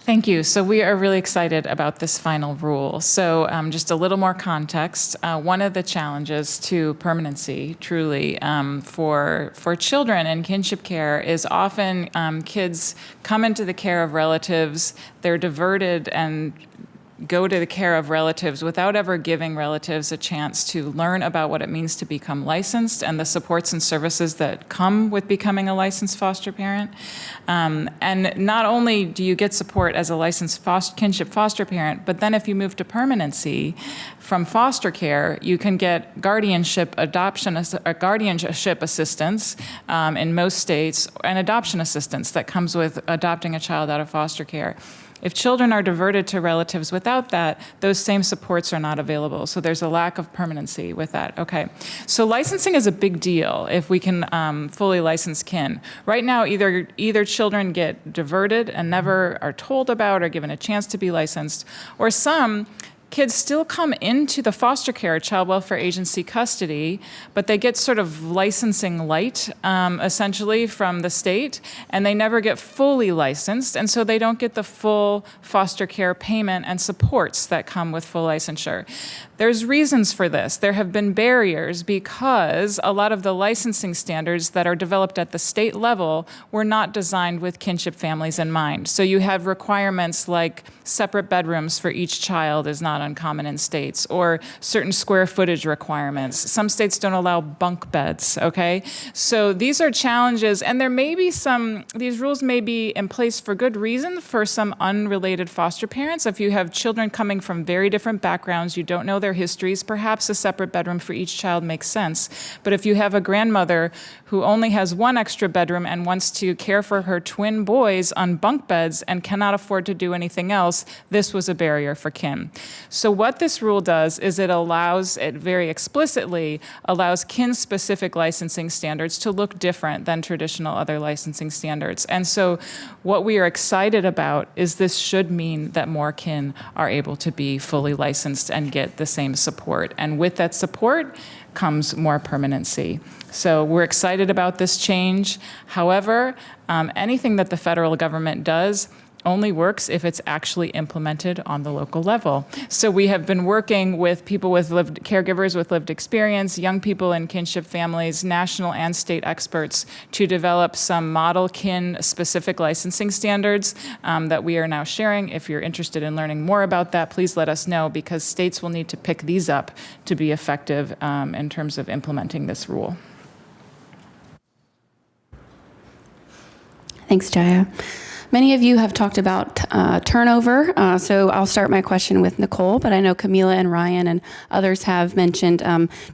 Thank you. So we are really excited about this final rule. So just a little more context. One of the challenges to permanency, truly, for children in kinship care is often kids come into the care of relatives, they're diverted and go to the care of relatives without ever giving relatives a chance to learn about what it means to become licensed and the supports and services that come with becoming a licensed foster parent. And not only do you get support as a licensed kinship foster parent, but then if you move to permanency from foster care, you can get guardianship assistance in most states, and adoption assistance that comes with adopting a child out of foster care. If children are diverted to relatives without that, those same supports are not available. So there's a lack of permanency with that. Okay. So licensing is a big deal if we can fully license kin. Right now, either children get diverted and never are told about or given a chance to be licensed, or some kids still come into the foster care child welfare agency custody, but they get sort of licensing light, essentially, from the state, and they never get fully licensed, and so they don't get the full foster care payment and supports that come with full licensure. There's reasons for this. There have been barriers because a lot of the licensing standards that are developed at the state level were not designed with kinship families in mind. So you have requirements like separate bedrooms for each child is not uncommon in states, or certain square footage requirements. Some states don't allow bunk beds, okay? So these are challenges, and there may be these rules may be in place for good reason for some unrelated foster parents. If you have children coming from very different backgrounds, you don't know their histories, perhaps a separate bedroom for each child makes sense. But if you have a grandmother who only has one extra bedroom and wants to care for her twin boys on bunk beds and cannot afford to do anything else, this was a barrier for kin. So what this rule does is it very explicitly allows kin-specific licensing standards to look different than traditional other licensing standards. And so what we are excited about is this should mean that more kin are able to be fully licensed and get the same support. And with that support comes more permanency. So we're excited about this change. However, anything that the federal government does only works if it's actually implemented on the local level. So we have been working with people with caregivers with lived experience, young people in kinship families, national and state experts to develop some model kin-specific licensing standards that we are now sharing. If you're interested in learning more about that, please let us know, because states will need to pick these up to be effective in terms of implementing this rule. Thanks, Jaya. Many of you have talked about turnover, so I'll start my question with Nicole, but I know Camila and Ryan and others have mentioned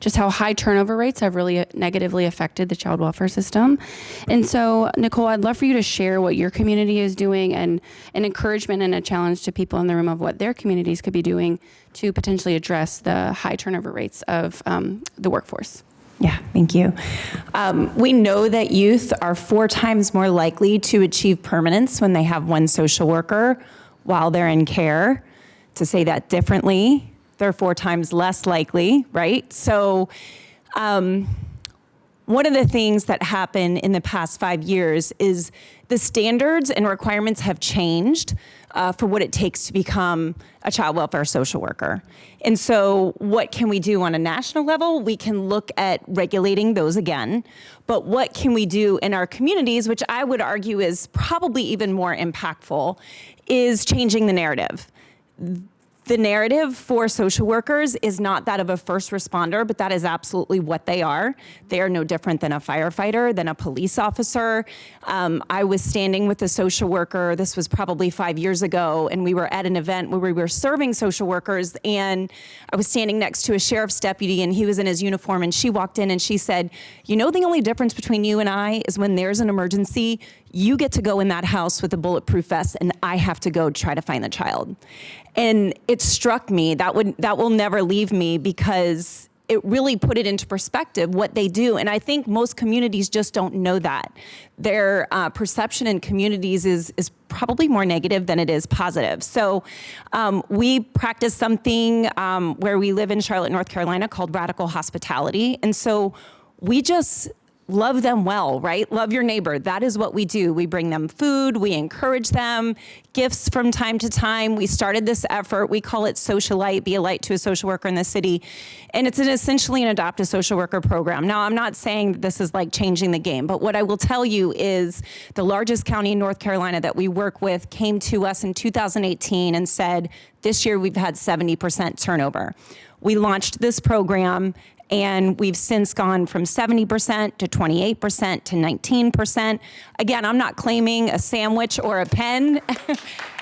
just how high turnover rates have really negatively affected the child welfare system. And so, Nicole, I'd love for you to share what your community is doing and an encouragement and a challenge to people in the room of what their communities could be doing to potentially address the high turnover rates of the workforce. Yeah, thank you. We know that youth are 4 times more likely to achieve permanence when they have one social worker while they're in care. To say that differently, they're 4 times less likely, right? So one of the things that happened in the past 5 years is the standards and requirements have changed for what it takes to become a child welfare social worker. And so what can we do on a national level? We can look at regulating those again, but what can we do in our communities, which I would argue is probably even more impactful, is changing the narrative. The narrative for social workers is not that of a first responder, but that is absolutely what they are. They are no different than a firefighter, than a police officer. I was standing with a social worker, this was probably 5 years ago, and we were at an event where we were serving social workers, and I was standing next to a sheriff's deputy, and he was in his uniform, and she walked in and she said, "You know, the only difference between you and I is when there's an emergency, you get to go in that house with a bulletproof vest, and I have to go try to find the child." And it struck me, that will never leave me, because it really put it into perspective what they do. And I think most communities just don't know that. Their perception in communities is probably more negative than it is positive. So we practice something where we live in Charlotte, North Carolina called radical hospitality. And so we just love them well, right? Love your neighbor. That is what we do. We bring them food. We encourage them, gifts from time to time. We started this effort. We call it Socialite, Be a Light to a Social Worker in the City. And it's essentially an Adopt a Social Worker program. Now, I'm not saying that this is like changing the game, but what I will tell you is the largest county in North Carolina that we work with came to us in 2018 and said, this year we've had 70% turnover. We launched this program, and we've since gone from 70% to 28% to 19%. Again, I'm not claiming a sandwich or a pen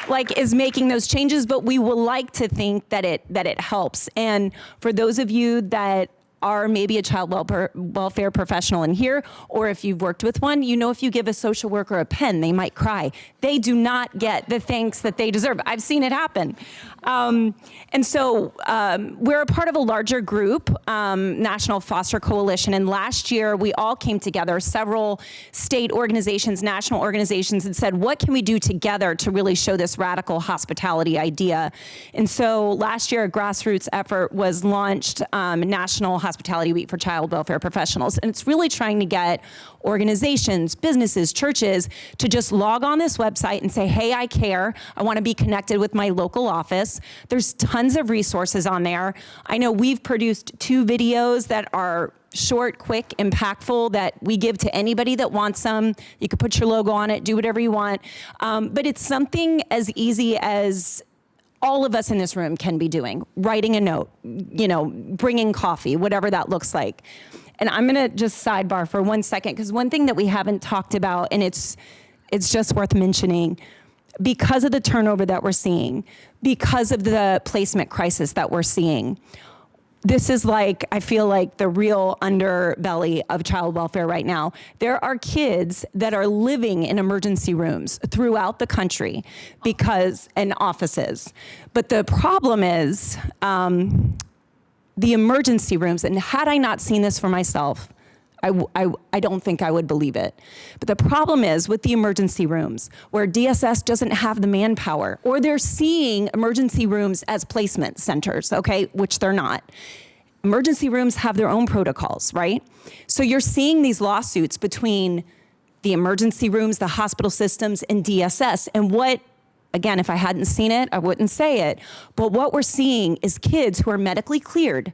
like is making those changes, but we will like to think that it helps. And for those of you that are maybe a child welfare professional in here, or if you've worked with one, you know if you give a social worker a pen, they might cry. They do not get the thanks that they deserve. I've seen it happen. And so we're a part of a larger group, National Foster Coalition, and last year we all came together, several state organizations, national organizations, and said, what can we do together to really show this radical hospitality idea? And so last year a grassroots effort was launched, National Hospitality Week for Child Welfare Professionals, and it's really trying to get organizations, businesses, churches to just log on this website and say, hey, I care. I want to be connected with my local office. There's tons of resources on there. I know we've produced 2 videos that are short, quick, impactful that we give to anybody that wants them. You can put your logo on it, do whatever you want. But it's something as easy as all of us in this room can be doing, writing a note, bringing coffee, whatever that looks like. And I'm gonna just sidebar for 1 second, because one thing that we haven't talked about, and it's just worth mentioning, because of the turnover that we're seeing, because of the placement crisis that we're seeing, this is I feel like the real underbelly of child welfare right now. There are kids that are living in emergency rooms throughout the country and offices. But the problem is the emergency rooms, and had I not seen this for myself, I don't think I would believe it. But the problem is with the emergency rooms where DSS doesn't have the manpower, or they're seeing emergency rooms as placement centers, okay, which they're not. Emergency rooms have their own protocols, right? So you're seeing these lawsuits between the emergency rooms, the hospital systems, and DSS. And again, if I hadn't seen it, I wouldn't say it. But what we're seeing is kids who are medically cleared,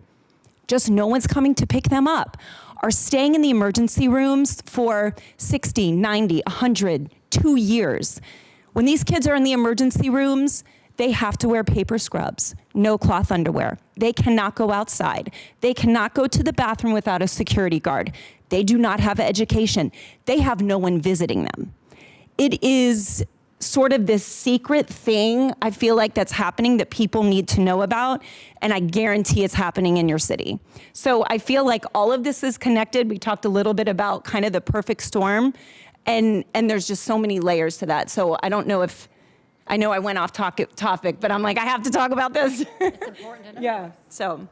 just no one's coming to pick them up, are staying in the emergency rooms for 60, 90, 100, 2 years. When these kids are in the emergency rooms, they have to wear paper scrubs, no cloth underwear. They cannot go outside. They cannot go to the bathroom without a security guard. They do not have education. They have no one visiting them. It is sort of this secret thing, I feel like, that's happening that people need to know about, and I guarantee it's happening in your city. So I feel like all of this is connected. We talked a little bit about kind of the perfect storm, and there's just so many layers to that. So I don't know I know I went off topic, but I'm like, I have to talk about this. It's important to know. Yeah, so.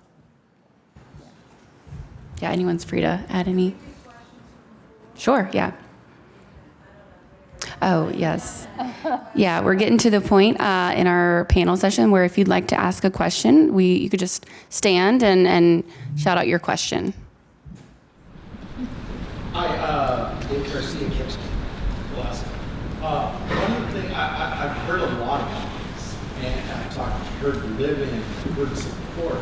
Yeah, anyone's free to add any. Sure, yeah. Oh, yes. Yeah, we're getting to the point in our panel session where if you'd like to ask a question, you could just stand and shout out your question. Hi, Dave Garcia, Kingston, Alaska. One thing, I've heard a lot about this, and I've heard live in, heard support.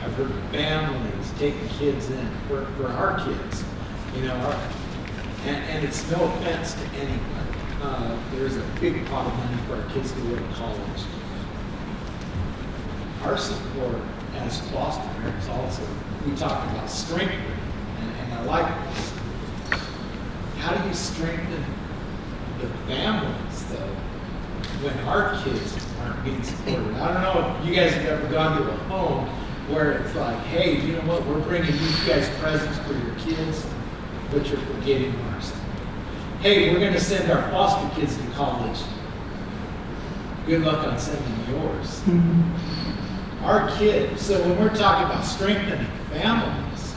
I've heard families taking kids in for our kids, and it's no offense to anyone. There's a big pot of money for our kids to go to college. Our support as foster parents also, we talked about strengthening, and I like this. How do you strengthen the families, though, when our kids aren't being supported? I don't know if you guys have ever gone to a home where it's like, hey, you know what, we're bringing you guys presents for your kids, but you're forgetting ours. Hey, we're going to send our foster kids to college. Good luck on sending yours. Mm-hmm. Our kids, so when we're talking about strengthening families,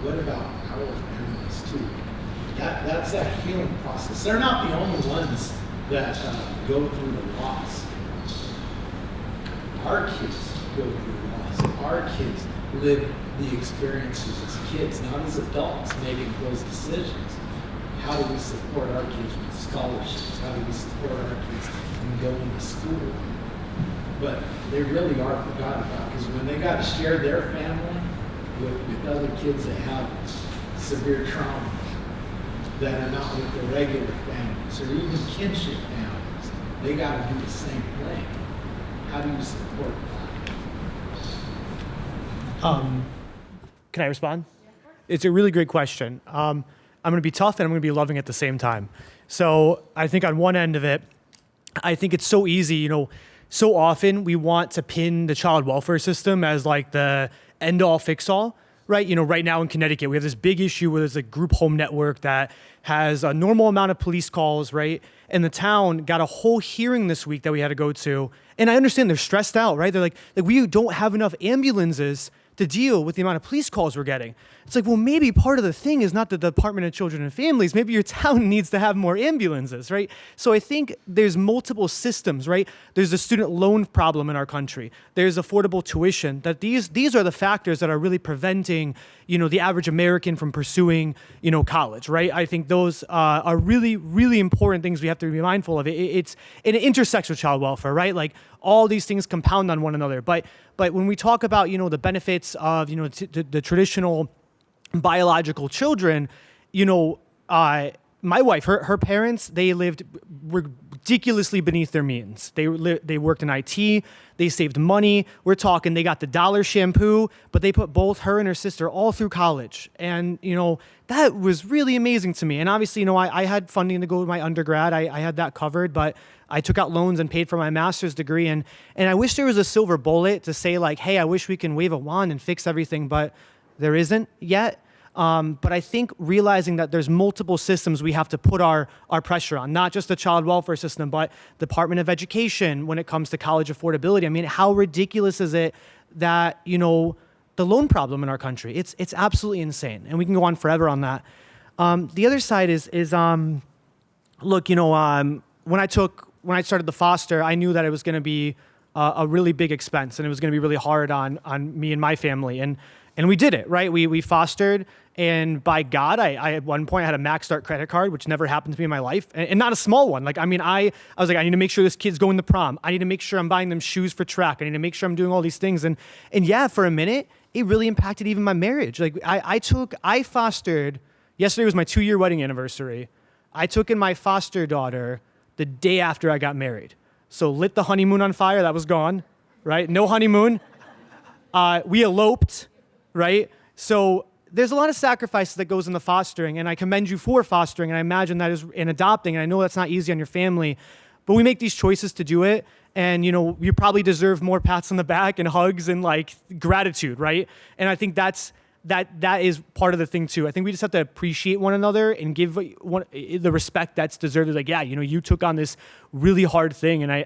what about our families too? That's that healing process. They're not the only ones that go through the loss. Our kids go through loss. Our kids live the experiences as kids, not as adults making those decisions. How do we support our kids with scholarships? How do we support our kids in going to school? But they really are forgotten about, because when they got to share their family with other kids that have severe trauma, that are not with the regular families or even kinship families, they got to do the same thing. How do you support that? Can I respond? It's a really great question. I'm going to be tough and I'm going to be loving at the same time. So I think on one end of it, I think it's so easy, so often we want to pin the child welfare system as like the end all fix all, right? Right now in Connecticut, we have this big issue where there's a group home network that has a normal amount of police calls, right? And the town got a whole hearing this week that we had to go to. And I understand they're stressed out, right? They're like we don't have enough ambulances to deal with the amount of police calls we're getting. It's like, well, maybe part of the thing is not the Department of Children and Families. Maybe your town needs to have more ambulances, right? So I think there's multiple systems, right? There's a student loan problem in our country. There's affordable tuition. That these are the factors that are really preventing, the average American from pursuing, college, right? I think those are really, really important things we have to be mindful of. It intersects with child welfare, right? Like all these things compound on one another. But when we talk about, the benefits of, the traditional biological children, my wife, her parents, they lived ridiculously beneath their means. They worked in IT. They saved money. We're talking, they got the dollar shampoo, but they put both her and her sister all through college. And, that was really amazing to me. And obviously, I had funding to go to my undergrad. I had that covered, but I took out loans and paid for my master's degree. And I wish there was a silver bullet to say like, hey, I wish we can wave a wand and fix everything, but there isn't yet. But I think realizing that there's multiple systems we have to put our pressure on, not just the child welfare system, but Department of Education when it comes to college affordability. I mean, how ridiculous is it that, the loan problem in our country? It's absolutely insane. And we can go on forever on that. The other side is look, when I started the foster, I knew that it was going to be a really big expense and it was going to be really hard on me and my family. And we did it, right? We fostered, and by God, I at one point I had a Max Start credit card, which never happened to me in my life, and not a small one. I was like, I need to make sure this kid's going to prom. I need to make sure I'm buying them shoes for track. I need to make sure I'm doing all these things. And yeah, for a minute, it really impacted even my marriage. I fostered, yesterday was my 2-year wedding anniversary. I took in my foster daughter the day after I got married. So lit the honeymoon on fire, that was gone, right? No honeymoon. We eloped. Right? So there's a lot of sacrifices that goes into fostering, and I commend you for fostering, and I imagine that is in adopting, and I know that's not easy on your family, but we make these choices to do it, and you probably deserve more pats on the back and hugs and gratitude, right? And I think that is part of the thing too. I think we just have to appreciate one another and give the respect that's deserved. It's like, yeah, you took on this really hard thing, and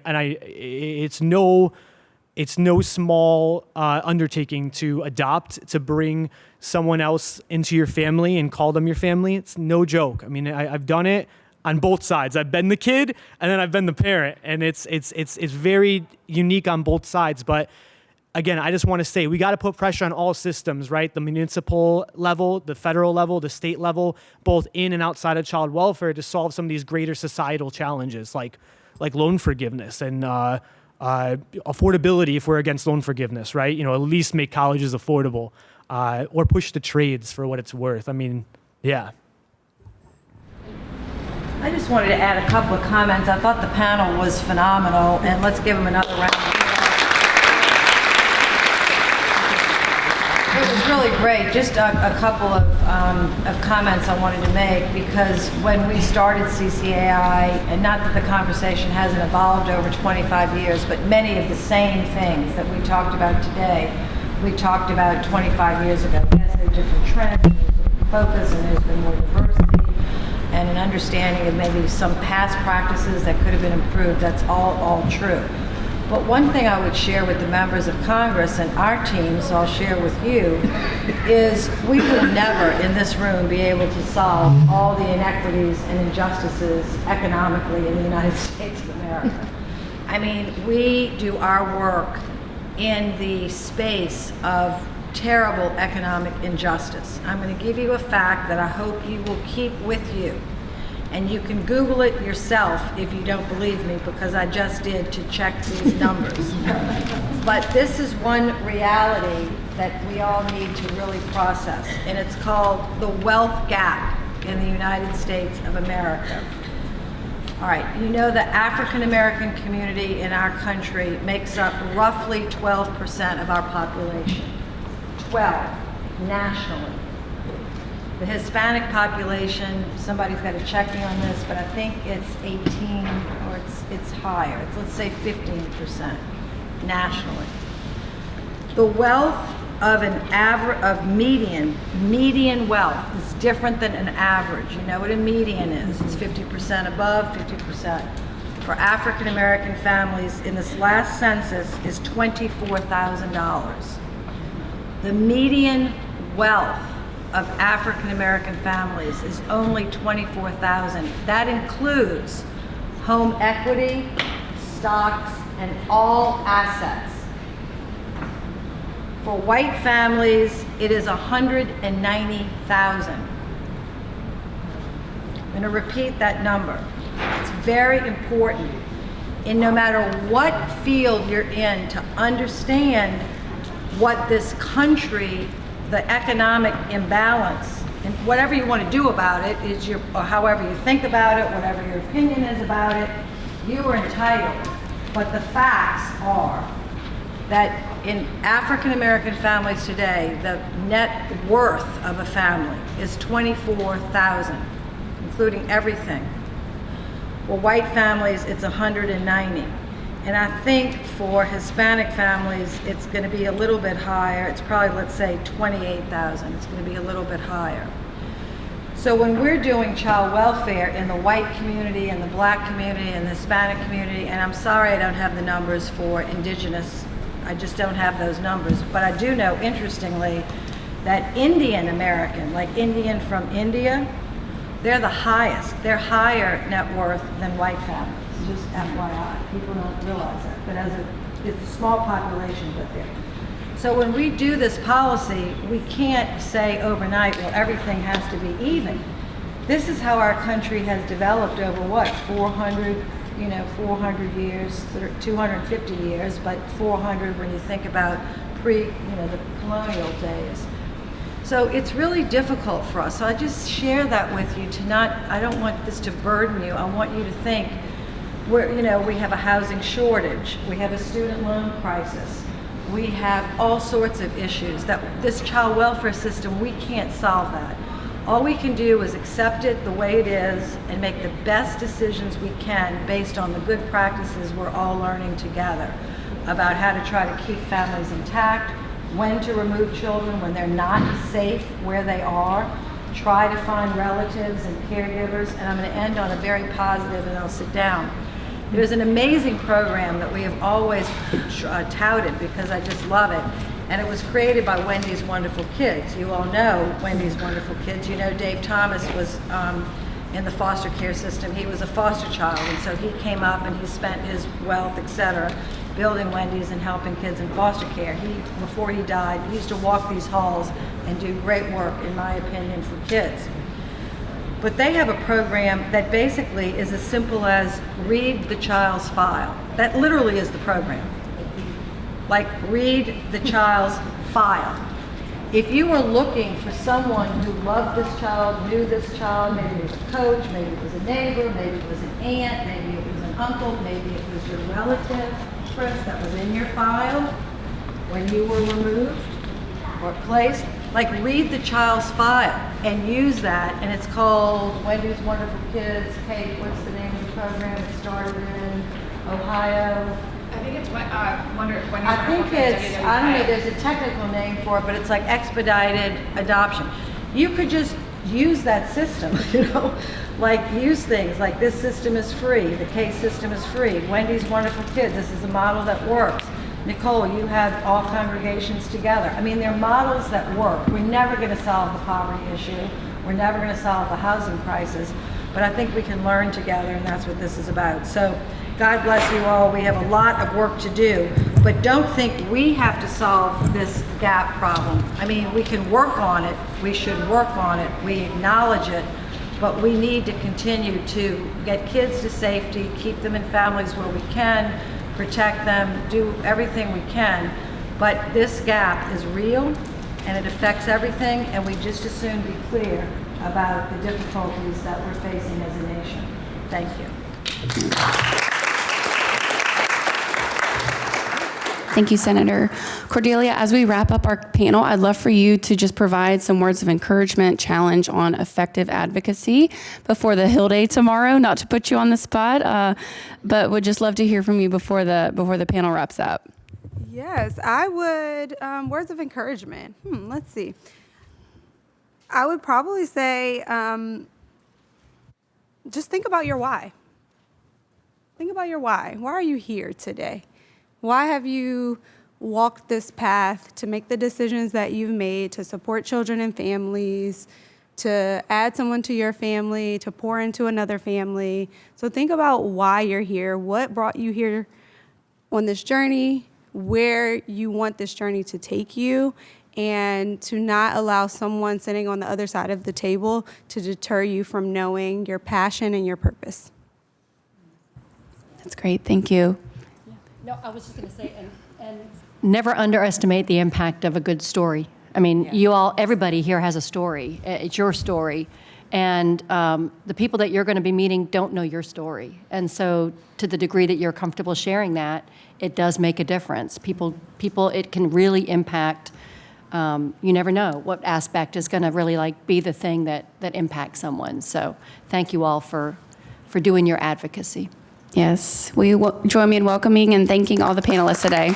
it's no small undertaking to adopt, to bring someone else into your family and call them your family. It's no joke. I mean, I've done it on both sides. I've been the kid and then I've been the parent, and it's very unique on both sides. But again, I just want to say we got to put pressure on all systems, right? The municipal level, the federal level, the state level, both in and outside of child welfare, to solve some of these greater societal challenges like loan forgiveness and affordability, if we're against loan forgiveness, right? At least make colleges affordable, or push the trades for what it's worth. I mean, yeah. I just wanted to add a couple of comments. I thought the panel was phenomenal, and let's give them another round of applause. It was really great. Just a couple of comments I wanted to make, because when we started CCAI, and not that the conversation hasn't evolved over 25 years, but many of the same things that we talked about today, we talked about 25 years ago. Yes, there are different trends, there's different focus, and there's been more diversity, and an understanding of maybe some past practices that could have been improved. That's all true. But one thing I would share with the members of Congress and our team, so I'll share with you, is we will never in this room be able to solve all the inequities and injustices economically in the United States of America. I mean, we do our work in the space of terrible economic injustice. I'm going to give you a fact that I hope you will keep with you. And you can Google it yourself if you don't believe me, because I just did to check these numbers. But this is one reality that we all need to really process, and it's called the wealth gap in the United States of America. All right, you know the African American community in our country makes up roughly 12% of our population. 12, nationally. The Hispanic population, somebody's got to check me on this, but I think it's 18 or it's higher. Let's say 15% nationally. The wealth of median wealth is different than an average. You know what a median is? It's 50% above, 50%. For African American families in this last census is $24,000. The median wealth of African American families is only $24,000. That includes home equity, stocks, and all assets. For white families, it is $190,000. I'm going to repeat that number. It's very important in no matter what field you're in to understand what this country, the economic imbalance, and whatever you want to do about it is or however you think about it, whatever your opinion is about it, you are entitled. But the facts are that in African American families today, the net worth of a family is $24,000, including everything. For white families, it's $190,000. And I think for Hispanic families, it's going to be a little bit higher. It's probably, let's say, $28,000. It's going to be a little bit higher. So when we're doing child welfare in the white community and the black community and the Hispanic community, and I'm sorry I don't have the numbers for indigenous, I just don't have those numbers, but I do know, interestingly, that Indian American, like Indian from India, they're the highest. They're higher net worth than white families. Just FYI, people don't realize that, but it's a small population, but there. So when we do this policy, we can't say overnight, well, everything has to be even. This is how our country has developed over what, 400 years, 250 years, but 400 when you think about the colonial days. So it's really difficult for us. So I just share that with you I don't want this to burden you. I want you to think, we have a housing shortage, we have a student loan crisis, we have all sorts of issues that this child welfare system, we can't solve that. All we can do is accept it the way it is and make the best decisions we can based on the good practices we're all learning together about how to try to keep families intact, when to remove children when they're not safe where they are, try to find relatives and caregivers, and I'm going to end on a very positive and I'll sit down. There's an amazing program that we have always touted because I just love it, and it was created by Wendy's Wonderful Kids. You all know Wendy's Wonderful Kids. You know Dave Thomas was in the foster care system. He was a foster child, and so he came up and he spent his wealth, etc., building Wendy's and helping kids in foster care. Before he died, he used to walk these halls and do great work, in my opinion, for kids. But they have a program that basically is as simple as read the child's file. That literally is the program. Like, read the child's file. If you were looking for someone who loved this child, knew this child, maybe it was a coach, maybe it was a neighbor, maybe it was an aunt, maybe it was an uncle, maybe it was your relative, Chris, that was in your file when you were removed or placed, like, read the child's file and use that, and it's called Wendy's Wonderful Kids. Kate, what's the name of the program? It started in Ohio. I think it's Wendy's I think it's, I don't know, there's a technical name for it, but it's like expedited adoption. You could just use that system, like use things like this system is free, the case system is free, Wendy's Wonderful Kids, this is a model that works. Nicole, you have all congregations together. I mean, they're models that work. We're never going to solve the poverty issue. We're never going to solve the housing crisis, but I think we can learn together, and that's what this is about. So God bless you all. We have a lot of work to do, but don't think we have to solve this gap problem. I mean, we can work on it. We should work on it. We acknowledge it, but we need to continue to get kids to safety, keep them in families where we can, protect them, do everything we can. But this gap is real and it affects everything, and we just as soon be clear about the difficulties that we're facing as a nation. Thank you. Thank you, Senator. Cordelia, as we wrap up our panel, I'd love for you to just provide some words of encouragement, challenge on effective advocacy before the Hill Day tomorrow. Not to put you on the spot, but would just love to hear from you before the panel wraps up. Yes, I would. Words of encouragement. Let's see. I would probably say just think about your why. Think about your why. Why are you here today? Why have you walked this path to make the decisions that you've made to support children and families, to add someone to your family, to pour into another family? So think about why you're here, what brought you here on this journey, where you want this journey to take you, and to not allow someone sitting on the other side of the table to deter you from knowing your passion and your purpose. That's great. Thank you. No, I was just going to say, and never underestimate the impact of a good story. I mean, you all, everybody here has a story. It's your story. And the people that you're going to be meeting don't know your story. And so to the degree that you're comfortable sharing that, it does make a difference. People, it can really impact, you never know what aspect is going to really be the thing that impacts someone. So thank you all for doing your advocacy. Yes, join me in welcoming and thanking all the panelists today.